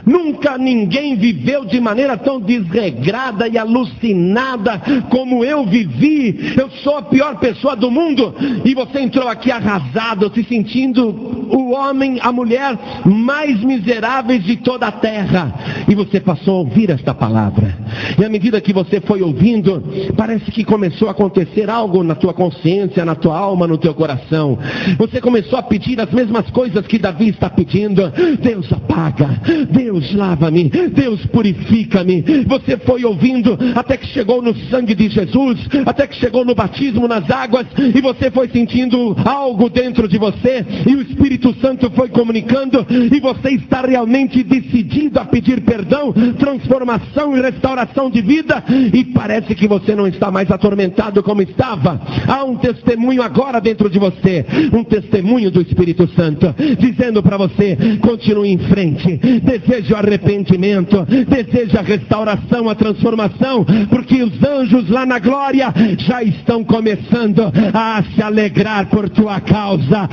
nunca ninguém viveu de maneira tão desregrada e alucinada como eu vivi, eu sou a pior pessoa do mundo. E você entrou aqui arrasado, se sentindo o homem, a mulher mais miseráveis de toda a terra, e você passou a ouvir esta palavra, e à medida que você foi ouvindo, parece que começou a acontecer algo na tua consciência, na tua alma, no teu coração. Você começou a pedir as mesmas coisas que Davi está pedindo: Deus, apaga, Deus, lava-me, Deus, purifica-me. Você foi ouvindo até que chegou no sangue de Jesus, até que chegou no batismo nas águas, e você foi sentindo algo dentro de você, e o Espírito Santo foi comunicando, e você está realmente decidido a pedir perdão, transformação e restauração de vida, e parece que você não está mais atormentado como estava. Há um testemunho agora dentro de você, um testemunho do Espírito Santo, dizendo para você: continue em frente, deseja o arrependimento, deseja a restauração, a transformação, porque os anjos lá na glória já estão começando a se alegrar por tua causa.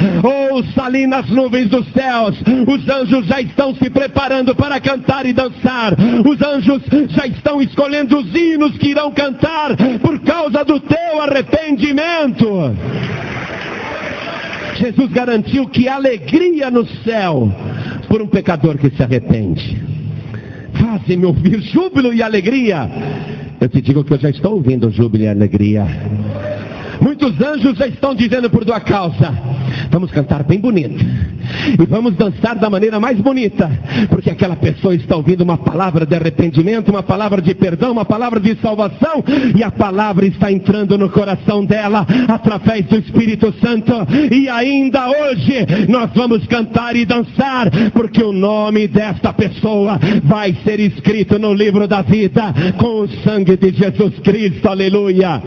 Ouça ali nas nuvens dos céus, os anjos já estão se preparando para cantar e dançar. Os anjos já estão escolhendo os hinos que irão cantar por causa do teu arrependimento. Jesus garantiu que há alegria no céu por um pecador que se arrepende. Faze-me ouvir júbilo e alegria. Eu te digo que eu já estou ouvindo júbilo e alegria. Muitos anjos já estão dizendo por tua causa: vamos cantar bem bonito, e vamos dançar da maneira mais bonita, porque aquela pessoa está ouvindo uma palavra de arrependimento, uma palavra de perdão, uma palavra de salvação, e a palavra está entrando no coração dela através do Espírito Santo. E ainda hoje nós vamos cantar e dançar, porque o nome desta pessoa vai ser escrito no livro da vida com o sangue de Jesus Cristo. Aleluia!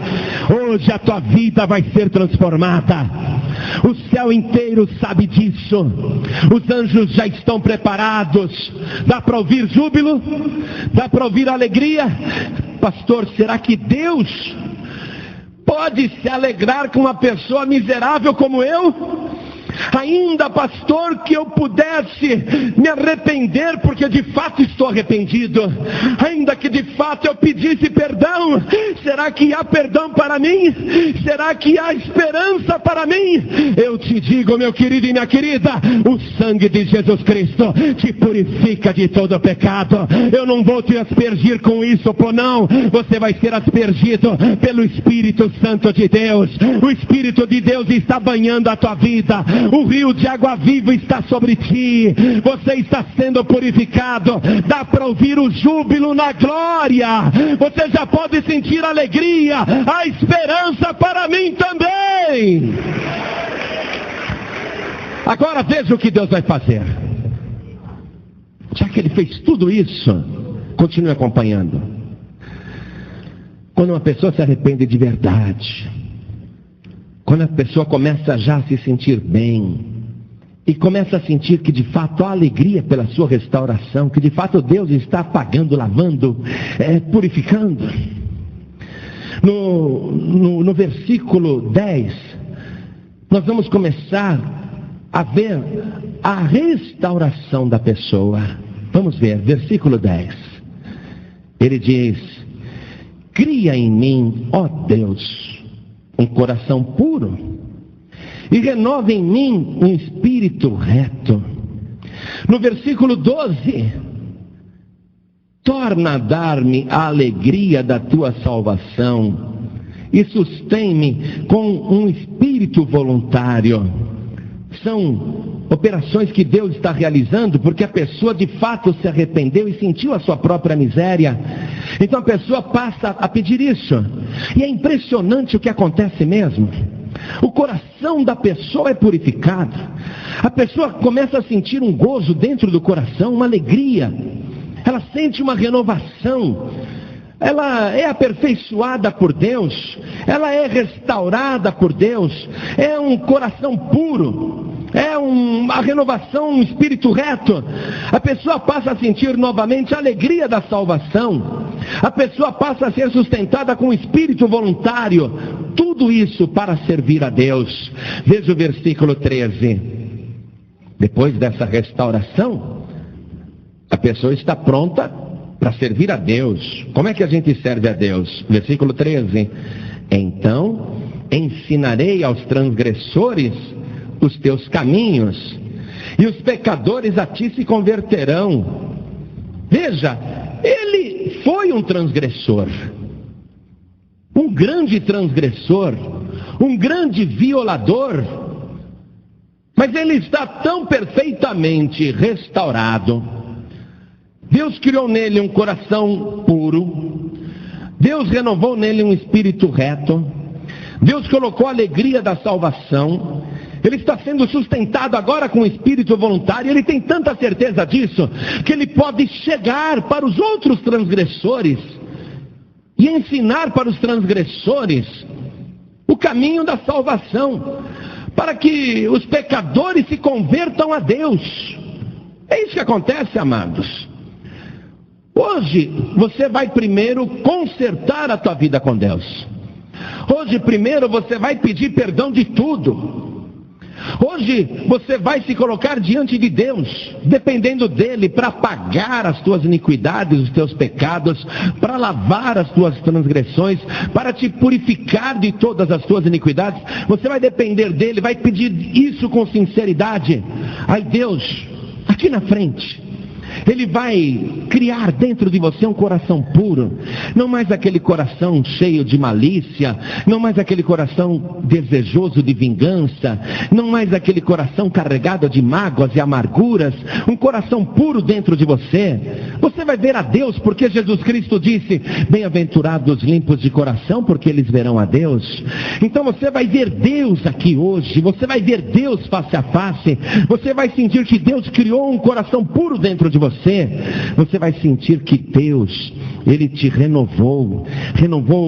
Hoje a tua vida vai ser transformada. O céu inteiro sabe disso. Os anjos já estão preparados. Dá para ouvir júbilo? Dá para ouvir alegria? Pastor, será que Deus pode se alegrar com uma pessoa miserável como eu? Ainda, pastor, que eu pudesse me arrepender, porque de fato estou arrependido. Ainda que de fato eu pedisse perdão, será que há perdão para mim? Será que há esperança para mim? Eu te digo, meu querido e minha querida, o sangue de Jesus Cristo te purifica de todo pecado. Eu não vou te aspergir com isso, pô, não. Você vai ser aspergido pelo Espírito Santo de Deus. O Espírito de Deus está banhando a tua vida. O rio de água viva está sobre ti. Você está sendo purificado. Dá para ouvir o júbilo na glória. Você já pode sentir a alegria, a esperança para mim também. Agora veja o que Deus vai fazer. Já que Ele fez tudo isso, continue acompanhando. Quando uma pessoa se arrepende de verdade, quando a pessoa começa já a se sentir bem, e começa a sentir que de fato há alegria pela sua restauração, que de fato Deus está apagando, lavando, purificando. No versículo 10, nós vamos começar a ver a restauração da pessoa. Vamos ver, versículo 10. Ele diz: cria em mim, ó Deus, um coração puro, e renova em mim um espírito reto. No versículo 12, torna a dar-me a alegria da tua salvação, e sustém-me com um espírito voluntário. São operações que Deus está realizando, porque a pessoa de fato se arrependeu e sentiu a sua própria miséria. Então a pessoa passa a pedir isso. E é impressionante o que acontece mesmo. O coração da pessoa é purificado. A pessoa começa a sentir um gozo dentro do coração, uma alegria. Ela sente uma renovação. Ela é aperfeiçoada por Deus. Ela é restaurada por Deus. É um coração puro. É uma renovação, um espírito reto. A pessoa passa a sentir novamente a alegria da salvação. A pessoa passa a ser sustentada com um espírito voluntário. Tudo isso para servir a Deus. Veja o versículo 13. Depois dessa restauração, a pessoa está pronta para servir a Deus. Como é que a gente serve a Deus? Versículo 13. Então ensinarei aos transgressores os teus caminhos, e os pecadores a ti se converterão. Veja, ele foi um transgressor, um grande transgressor, um grande violador, mas ele está tão perfeitamente restaurado. Deus criou nele um coração puro, Deus renovou nele um espírito reto, Deus colocou a alegria da salvação. Ele está sendo sustentado agora com o espírito voluntário. Ele tem tanta certeza disso, que ele pode chegar para os outros transgressores e ensinar para os transgressores o caminho da salvação, para que os pecadores se convertam a Deus. É isso que acontece, amados. Hoje você vai primeiro consertar a tua vida com Deus. Hoje primeiro você vai pedir perdão de tudo. Hoje você vai se colocar diante de Deus, dependendo dele, para pagar as tuas iniquidades, os teus pecados, para lavar as tuas transgressões, para te purificar de todas as tuas iniquidades. Você vai depender dele, vai pedir isso com sinceridade. Aí Deus, aqui na frente, Ele vai criar dentro de você um coração puro, não mais aquele coração cheio de malícia, não mais aquele coração desejoso de vingança, não mais aquele coração carregado de mágoas e amarguras, um coração puro dentro de você. Você vai ver a Deus, porque Jesus Cristo disse: bem-aventurados os limpos de coração, porque eles verão a Deus. Então você vai ver Deus aqui hoje, você vai ver Deus face a face, você vai sentir que Deus criou um coração puro dentro de você, você vai sentir que Deus, Ele te renovou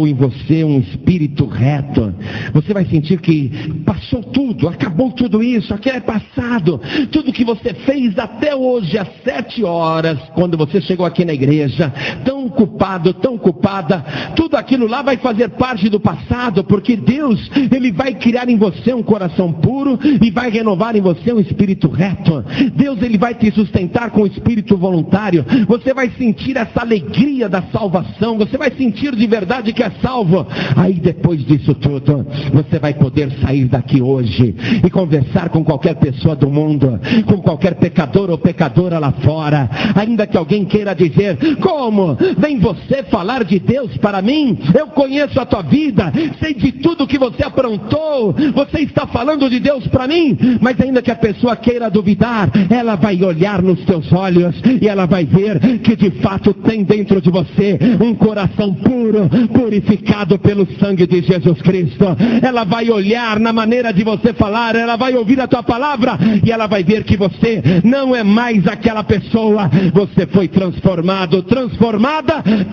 em você um espírito reto, você vai sentir que passou tudo, acabou tudo isso, aquilo é passado, tudo que você fez até hoje às 7 horas, quando você chegou aqui na igreja, tão culpado, tão culpada, tudo aquilo lá vai fazer parte do passado, porque Deus, Ele vai criar em você um coração puro e vai renovar em você um espírito reto. Deus, Ele vai te sustentar com o espírito voluntário. Você vai sentir essa alegria da salvação, você vai sentir de verdade que é salvo. Aí depois disso tudo, você vai poder sair daqui hoje e conversar com qualquer pessoa do mundo, com qualquer pecador ou pecadora lá fora, ainda que alguém queira dizer: como? Vem você falar de Deus para mim? Eu conheço a tua vida, sei de tudo que você aprontou, você está falando de Deus para mim? Mas ainda que a pessoa queira duvidar, ela vai olhar nos teus olhos e ela vai ver que de fato tem dentro de você um coração puro, purificado pelo sangue de Jesus Cristo. Ela vai olhar na maneira de você falar, ela vai ouvir a tua palavra e ela vai ver que você não é mais aquela pessoa, você foi transformada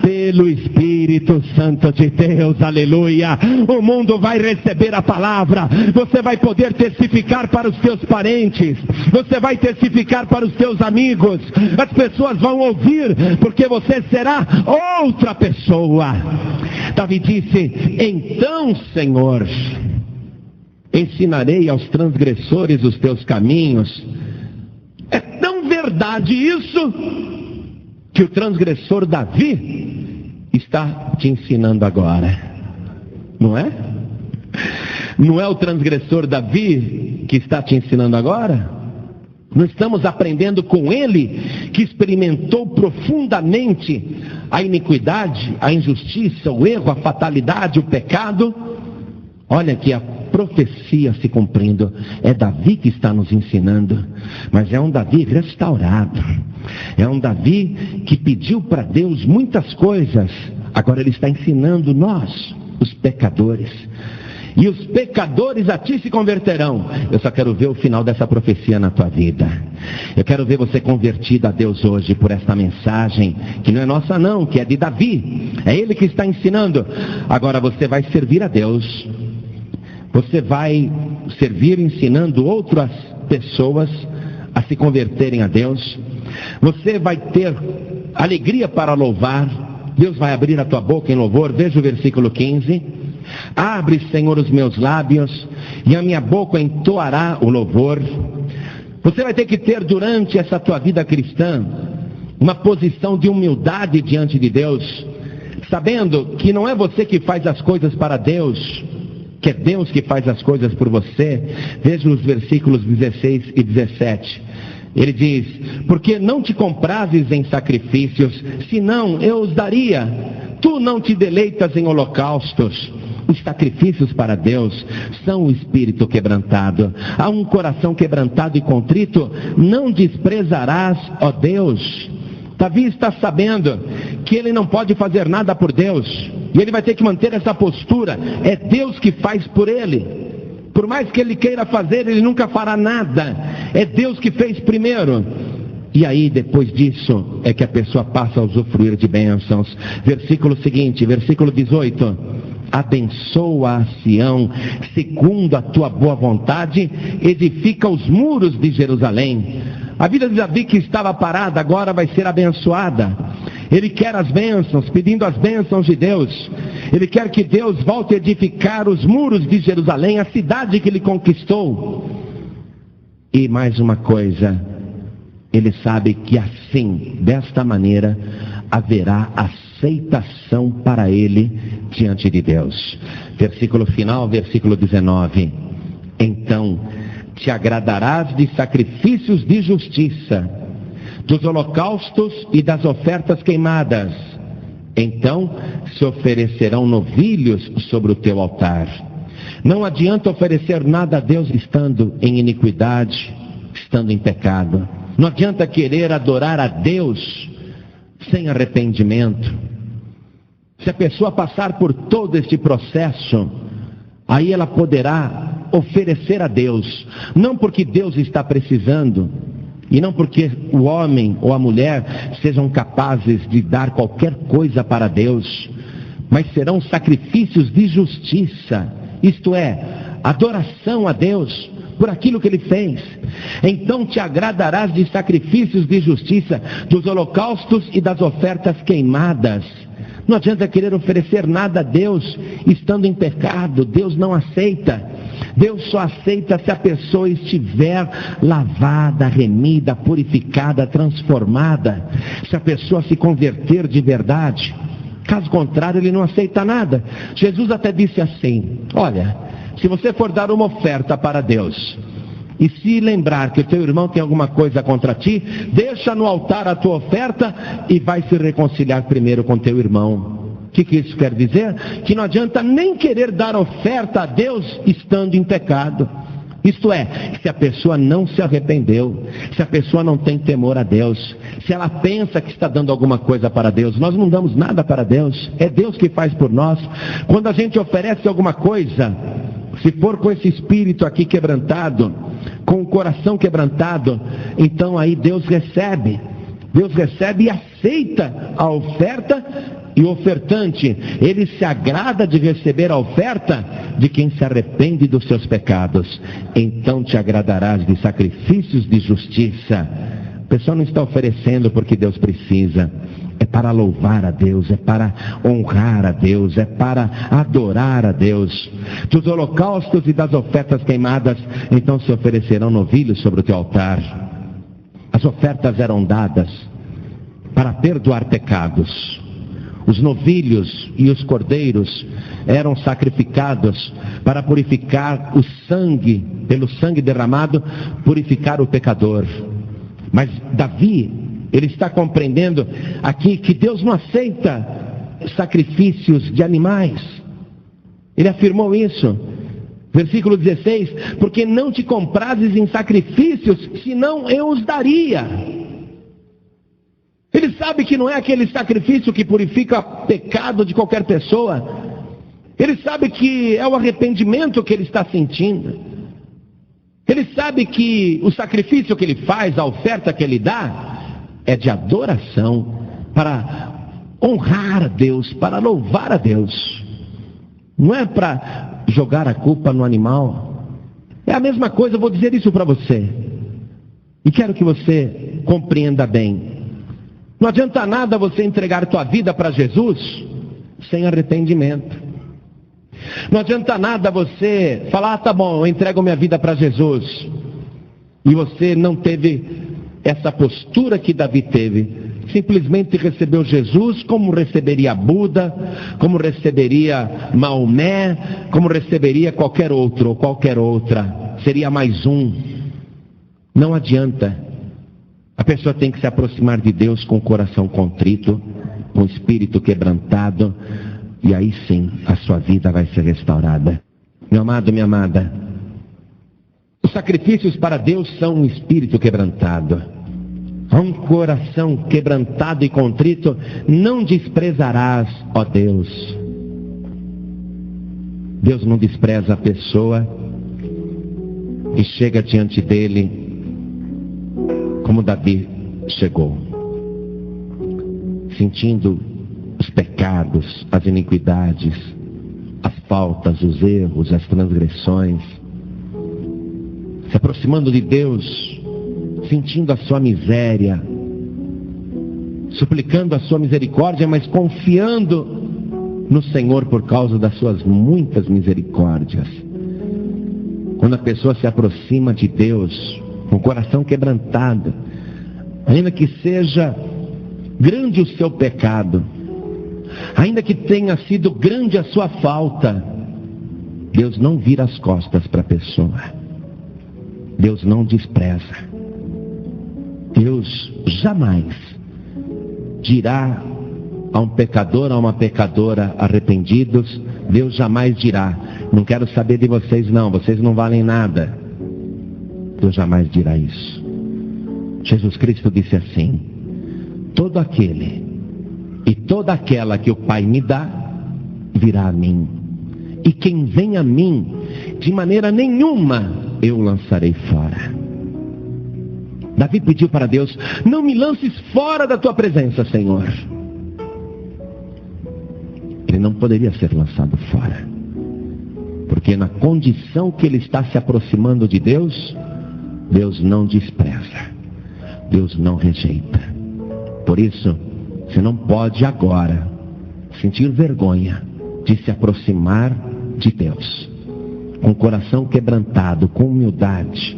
pelo Espírito Santo de Deus, aleluia. O mundo vai receber a palavra, você vai poder testificar para os teus parentes, você vai testificar para os teus amigos, as pessoas vão ouvir, porque você será outra pessoa. Davi disse: então, Senhor, ensinarei aos transgressores os teus caminhos. É tão verdade isso, que o transgressor Davi está te ensinando agora, não é? Não é o transgressor Davi que está te ensinando agora? Não estamos aprendendo com ele, que experimentou profundamente a iniquidade, a injustiça, o erro, a fatalidade, o pecado? Olha que a profecia se cumprindo. É Davi que está nos ensinando, mas é um Davi restaurado. É um Davi que pediu para Deus muitas coisas. Agora ele está ensinando nós, os pecadores. E os pecadores a ti se converterão. Eu só quero ver o final dessa profecia na tua vida. Eu quero ver você convertido a Deus hoje por esta mensagem, que não é nossa não, que é de Davi. É ele que está ensinando. Agora você vai servir a Deus. Você vai servir ensinando outras pessoas a se converterem a Deus. Você vai ter alegria para louvar. Deus vai abrir a tua boca em louvor. Veja o versículo 15. Abre, Senhor, os meus lábios, e a minha boca entoará o louvor. Você vai ter que ter durante essa tua vida cristã uma posição de humildade diante de Deus, sabendo que não é você que faz as coisas para Deus, que é Deus que faz as coisas por você. Veja os versículos 16 e 17. Ele diz: porque não te comprases em sacrifícios, senão eu os daria. Tu não te deleitas em holocaustos. Os sacrifícios para Deus são o espírito quebrantado. A um coração quebrantado e contrito não desprezarás, ó Deus. Davi está sabendo que ele não pode fazer nada por Deus, e ele vai ter que manter essa postura. É Deus que faz por ele. Por mais que ele queira fazer, ele nunca fará nada. É Deus que fez primeiro. E aí, depois disso, é que a pessoa passa a usufruir de bênçãos. Versículo seguinte, versículo 18. Abençoa a Sião, segundo a tua boa vontade, edifica os muros de Jerusalém. A vida de Davi, que estava parada, agora vai ser abençoada. Ele quer as bênçãos, pedindo as bênçãos de Deus. Ele quer que Deus volte a edificar os muros de Jerusalém, a cidade que ele conquistou. E mais uma coisa, ele sabe que assim, desta maneira, haverá aceitação para ele diante de Deus. Versículo final, versículo 19. Então te agradarás de sacrifícios de justiça, dos holocaustos e das ofertas queimadas. Então se oferecerão novilhos sobre o teu altar. Não adianta oferecer nada a Deus estando em iniquidade, estando em pecado. Não adianta querer adorar a Deus sem arrependimento. Se a pessoa passar por todo este processo, aí ela poderá oferecer a Deus, não porque Deus está precisando, e não porque o homem ou a mulher sejam capazes de dar qualquer coisa para Deus, mas serão sacrifícios de justiça, isto é, adoração a Deus por aquilo que Ele fez. Então te agradarás de sacrifícios de justiça, dos holocaustos e das ofertas queimadas. Não adianta querer oferecer nada a Deus estando em pecado. Deus não aceita. Deus só aceita se a pessoa estiver lavada, remida, purificada, transformada. Se a pessoa se converter de verdade. Caso contrário, Ele não aceita nada. Jesus até disse assim: olha, se você for dar uma oferta para Deus, e se lembrar que o teu irmão tem alguma coisa contra ti, deixa no altar a tua oferta e vai se reconciliar primeiro com teu irmão. O que isso quer dizer? Que não adianta nem querer dar oferta a Deus estando em pecado. Isto é, se a pessoa não se arrependeu, se a pessoa não tem temor a Deus, se ela pensa que está dando alguma coisa para Deus. Nós não damos nada para Deus, é Deus que faz por nós. Quando a gente oferece alguma coisa, se for com esse espírito aqui quebrantado, com o coração quebrantado, então aí Deus recebe e aceita a oferta, e o ofertante, ele se agrada de receber a oferta de quem se arrepende dos seus pecados. Então te agradarás de sacrifícios de justiça. A pessoa não está oferecendo porque Deus precisa, é para louvar a Deus, é para honrar a Deus, é para adorar a Deus. Dos holocaustos e das ofertas queimadas, então se oferecerão novilhos sobre o teu altar. As ofertas eram dadas para perdoar pecados. Os novilhos e os cordeiros eram sacrificados para purificar o sangue, pelo sangue derramado, purificar o pecador. Mas Davi, ele está compreendendo aqui que Deus não aceita sacrifícios de animais. Ele afirmou isso. Versículo 16: porque não te comprases em sacrifícios, senão eu os daria. Ele sabe que não é aquele sacrifício que purifica o pecado de qualquer pessoa. Ele sabe que é o arrependimento que ele está sentindo. Ele sabe que o sacrifício que ele faz, a oferta que ele dá, é de adoração, para honrar a Deus, para louvar a Deus. Não é para jogar a culpa no animal. É a mesma coisa, eu vou dizer isso para você. E quero que você compreenda bem. Não adianta nada você entregar tua vida para Jesus sem arrependimento. Não adianta nada você falar: tá bom, eu entrego minha vida para Jesus, e você não teve essa postura que Davi teve. Simplesmente recebeu Jesus como receberia Buda, como receberia Maomé, como receberia qualquer outro ou qualquer outra. Seria mais um. Não adianta. A pessoa tem que se aproximar de Deus com o coração contrito, com o espírito quebrantado, e aí sim a sua vida vai ser restaurada. Meu amado, minha amada, os sacrifícios para Deus são um espírito quebrantado. A um coração quebrantado e contrito não desprezarás, ó Deus. Deus não despreza a pessoa que chega diante dele como Davi chegou, sentindo os pecados, as iniquidades, as faltas, os erros, as transgressões, se aproximando de Deus, sentindo a sua miséria, suplicando a sua misericórdia, mas confiando no Senhor por causa das suas muitas misericórdias. Quando a pessoa se aproxima de Deus com o coração quebrantado, ainda que seja grande o seu pecado, ainda que tenha sido grande a sua falta, Deus não vira as costas para a pessoa. Deus não despreza. Deus jamais dirá a um pecador, a uma pecadora arrependidos, Deus jamais dirá: não quero saber de vocês não, vocês não valem nada. Deus jamais dirá isso. Jesus Cristo disse assim: todo aquele e toda aquela que o Pai me dá, virá a mim, e quem vem a mim, de maneira nenhuma eu o lançarei fora. Davi pediu para Deus: não me lances fora da tua presença, Senhor. Ele não poderia ser lançado fora, porque na condição que ele está se aproximando de Deus, Deus não despreza, Deus não rejeita. Por isso, você não pode agora sentir vergonha de se aproximar de Deus, com o coração quebrantado, com humildade,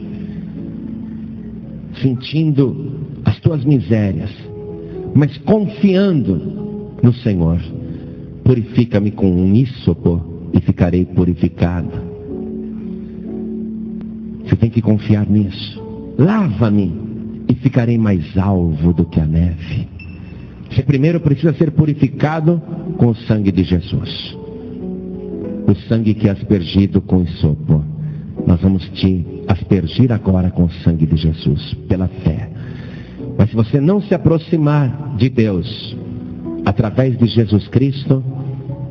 sentindo as tuas misérias, mas confiando no Senhor. Purifica-me com um ísopo e ficarei purificado. Você tem que confiar nisso. Lava-me e ficarei mais alvo do que a neve. Você primeiro precisa ser purificado com o sangue de Jesus, o sangue que é aspergido com isopo. Nós vamos te aspergir agora com o sangue de Jesus, pela fé. Mas se você não se aproximar de Deus através de Jesus Cristo,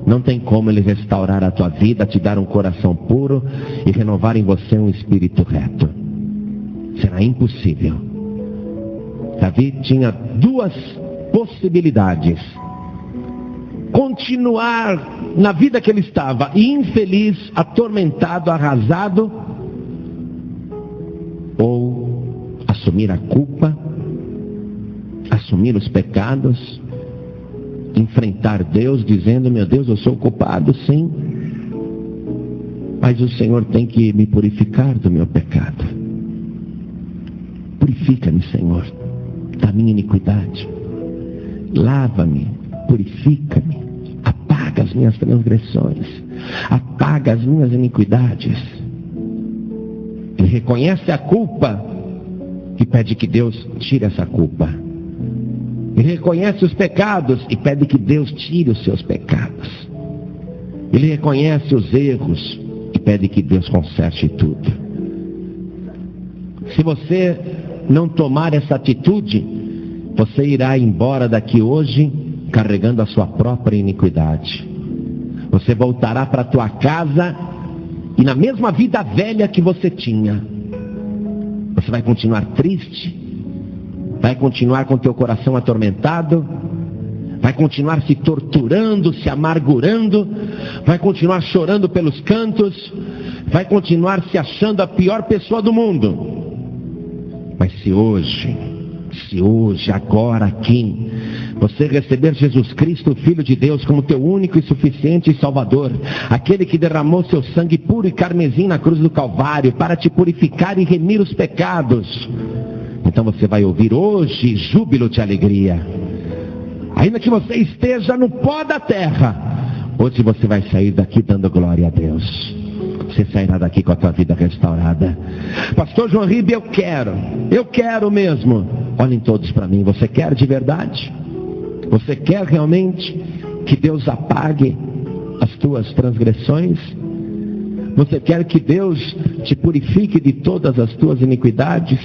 não tem como Ele restaurar a tua vida, te dar um coração puro e renovar em você um espírito reto. Será impossível. Davi tinha duas possibilidades: continuar na vida que ele estava, infeliz, atormentado, arrasado, ou assumir a culpa, assumir os pecados, enfrentar Deus dizendo: meu Deus, eu sou culpado, sim, mas o Senhor tem que me purificar do meu pecado. Purifica-me, Senhor, da minha iniquidade. Lava-me, purifica-me, apaga as minhas transgressões, apaga as minhas iniquidades. Ele reconhece a culpa e pede que Deus tire essa culpa. Ele reconhece os pecados e pede que Deus tire os seus pecados. Ele reconhece os erros e pede que Deus conserte tudo. Se você não tomar essa atitude, você irá embora daqui hoje carregando a sua própria iniquidade. Você voltará para a tua casa e na mesma vida velha que você tinha, você vai continuar triste, vai continuar com teu coração atormentado, vai continuar se torturando, se amargurando, vai continuar chorando pelos cantos, vai continuar se achando a pior pessoa do mundo. Mas se hoje, agora, aqui, você receber Jesus Cristo, Filho de Deus, como teu único e suficiente Salvador, aquele que derramou seu sangue puro e carmesim na cruz do Calvário para te purificar e remir os pecados, então você vai ouvir hoje júbilo de alegria. Ainda que você esteja no pó da terra, hoje você vai sair daqui dando glória a Deus. Você sairá daqui com a tua vida restaurada. Pastor João Ribe, eu quero mesmo. Olhem todos para mim. Você quer de verdade? Você quer realmente que Deus apague as tuas transgressões? Você quer que Deus te purifique de todas as tuas iniquidades?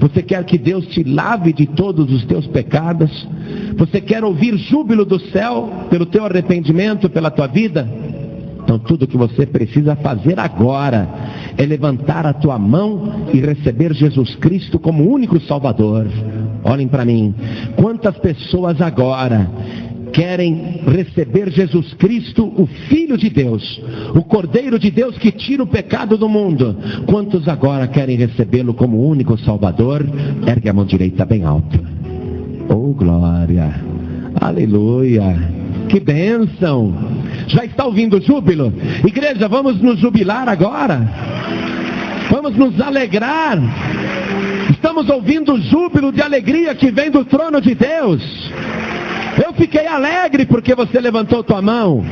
Você quer que Deus te lave de todos os teus pecados? Você quer ouvir júbilo do céu pelo teu arrependimento, pela tua vida? Então tudo que você precisa fazer agora é levantar a tua mão e receber Jesus Cristo como único Salvador. Olhem para mim. Quantas pessoas agora querem receber Jesus Cristo, o Filho de Deus, o Cordeiro de Deus que tira o pecado do mundo? Quantos agora querem recebê-lo como único Salvador? Ergue a mão direita bem alto. Oh, glória! Aleluia! Que bênção! Já está ouvindo o júbilo? Igreja, vamos nos jubilar agora. Vamos nos alegrar. Estamos ouvindo o júbilo de alegria que vem do trono de Deus. Eu fiquei alegre porque você levantou tua mão.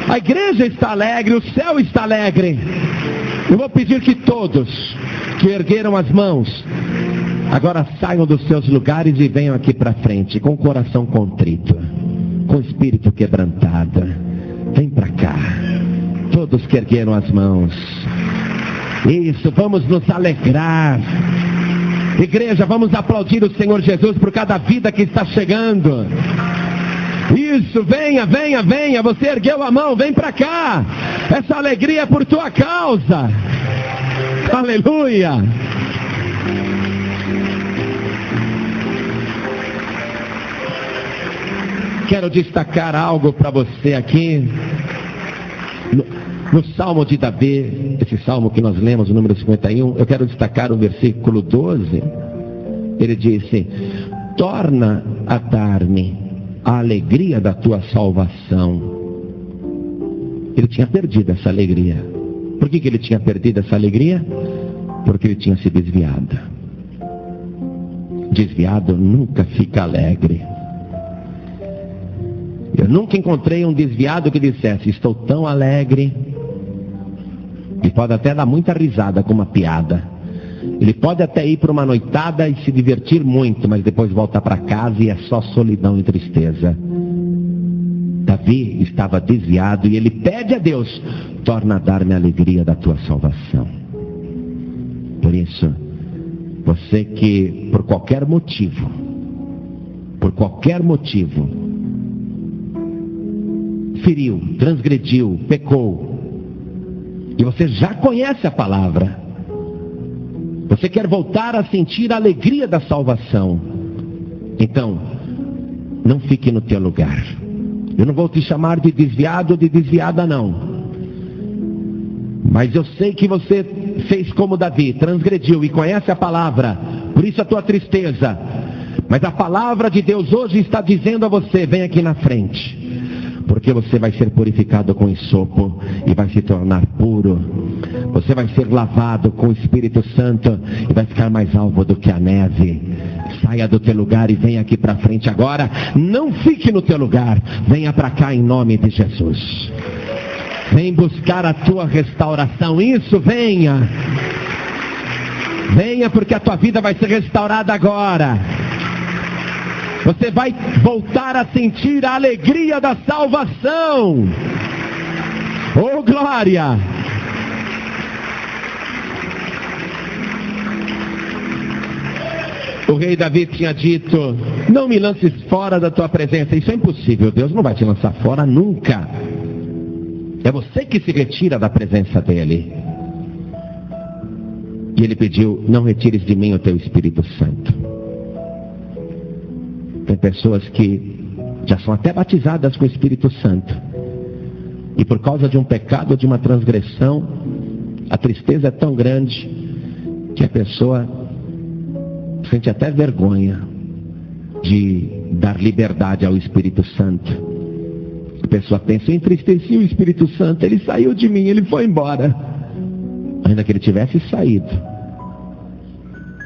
A igreja está alegre, o céu está alegre. Eu vou pedir que todos que ergueram as mãos agora saiam dos seus lugares e venham aqui para frente com o coração contrito, com o espírito quebrantado. Vem para cá. Todos que ergueram as mãos. Isso, vamos nos alegrar. Igreja, vamos aplaudir o Senhor Jesus por cada vida que está chegando. Isso, venha, venha, venha. Você ergueu a mão, vem para cá. Essa alegria é por tua causa. Aleluia. Quero destacar algo para você aqui. No Salmo de Davi, esse salmo que nós lemos, o número 51, eu quero destacar o versículo 12. Ele disse: torna a dar-me a alegria da tua salvação. Ele tinha perdido essa alegria. Por que ele tinha perdido essa alegria? Porque ele tinha se desviado. Desviado nunca fica alegre. Eu nunca encontrei um desviado que dissesse: estou tão alegre. E pode até dar muita risada com uma piada. Ele pode até ir para uma noitada e se divertir muito, mas depois volta para casa e é só solidão e tristeza. Davi estava desviado e ele pede a Deus: torna a dar-me a alegria da tua salvação. Por isso, você que por qualquer motivo, feriu, transgrediu, pecou, e você já conhece a palavra, você quer voltar a sentir a alegria da salvação, então não fique no teu lugar. Eu não vou te chamar de desviado ou de desviada não, mas eu sei que você fez como Davi, transgrediu e conhece a palavra, por isso a tua tristeza. Mas a palavra de Deus hoje está dizendo a você: vem aqui na frente, porque você vai ser purificado com hisopo e vai se tornar puro. Você vai ser lavado com o Espírito Santo e vai ficar mais alvo do que a neve. Saia do teu lugar e venha aqui para frente agora. Não fique no teu lugar, venha para cá em nome de Jesus. Vem buscar a tua restauração. Isso, venha. Venha, porque a tua vida vai ser restaurada agora. Você vai voltar a sentir a alegria da salvação. Oh, glória! O rei Davi tinha dito: não me lances fora da tua presença. Isso é impossível, Deus não vai te lançar fora nunca. É você que se retira da presença dele. E ele pediu: não retires de mim o teu Espírito Santo. Tem pessoas que já são até batizadas com o Espírito Santo, e por causa de um pecado, de uma transgressão, a tristeza é tão grande que a pessoa sente até vergonha de dar liberdade ao Espírito Santo. A pessoa pensa: eu entristeci o Espírito Santo, ele saiu de mim, ele foi embora. Ainda que ele tivesse saído,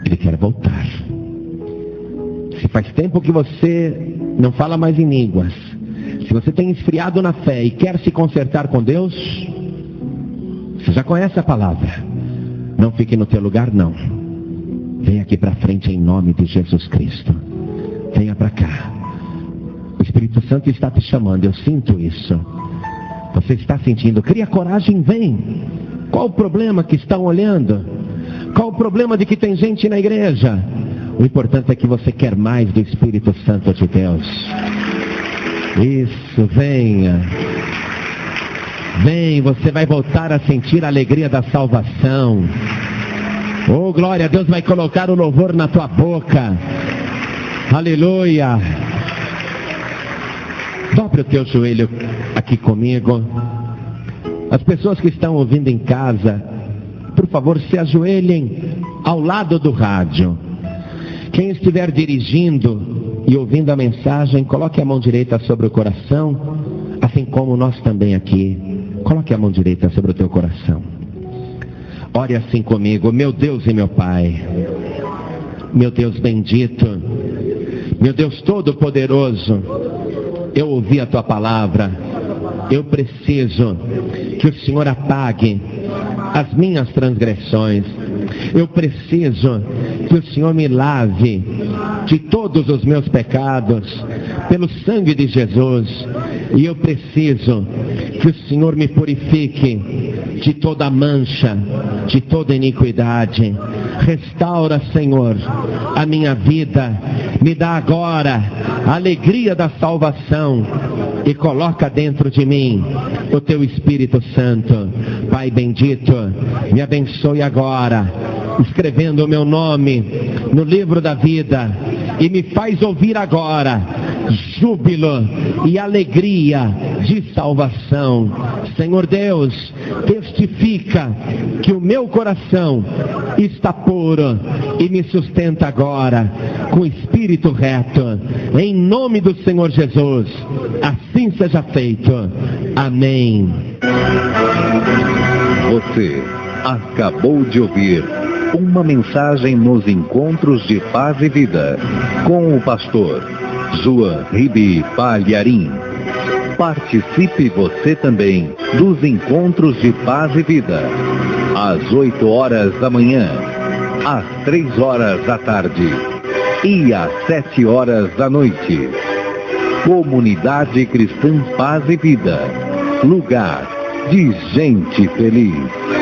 ele quer voltar. Se faz tempo que você não fala mais em línguas, se você tem esfriado na fé e quer se consertar com Deus, você já conhece a palavra. Não fique no teu lugar, não. Venha aqui para frente em nome de Jesus Cristo. Venha para cá. O Espírito Santo está te chamando, eu sinto isso. Você está sentindo? Cria coragem, vem. Qual o problema que estão olhando? Qual o problema de que tem gente na igreja? O importante é que você quer mais do Espírito Santo de Deus. Isso, venha. Vem, você vai voltar a sentir a alegria da salvação. Oh, glória, Deus vai colocar o louvor na tua boca. Aleluia. Dobre o teu joelho aqui comigo. As pessoas que estão ouvindo em casa, por favor, se ajoelhem ao lado do rádio. Quem estiver dirigindo e ouvindo a mensagem, coloque a mão direita sobre o coração, assim como nós também aqui. Coloque a mão direita sobre o teu coração. Ore assim comigo: meu Deus e meu Pai, meu Deus bendito, meu Deus todo-poderoso, eu ouvi a tua palavra, eu preciso que o Senhor apague as minhas transgressões, eu preciso que o Senhor me lave de todos os meus pecados pelo sangue de Jesus, e eu preciso que o Senhor me purifique de toda mancha, de toda iniquidade. Restaura, Senhor, a minha vida Me dá agora a alegria da salvação e coloca dentro de mim o teu Espírito Santo. Pai bendito, me abençoe agora, escrevendo o meu nome no livro da vida, e me faz ouvir agora júbilo e alegria de salvação. Senhor Deus, testifica que o meu coração está puro e me sustenta agora com espírito reto. Em nome do Senhor Jesus, assim seja feito. Amém. Você acabou de ouvir uma mensagem nos Encontros de Paz e Vida, com o pastor João Ribe Palharim. Participe você também dos Encontros de Paz e Vida, às 8 horas da manhã, às 3 horas da tarde e às 7 horas da noite. Comunidade Cristã Paz e Vida, lugar de gente feliz.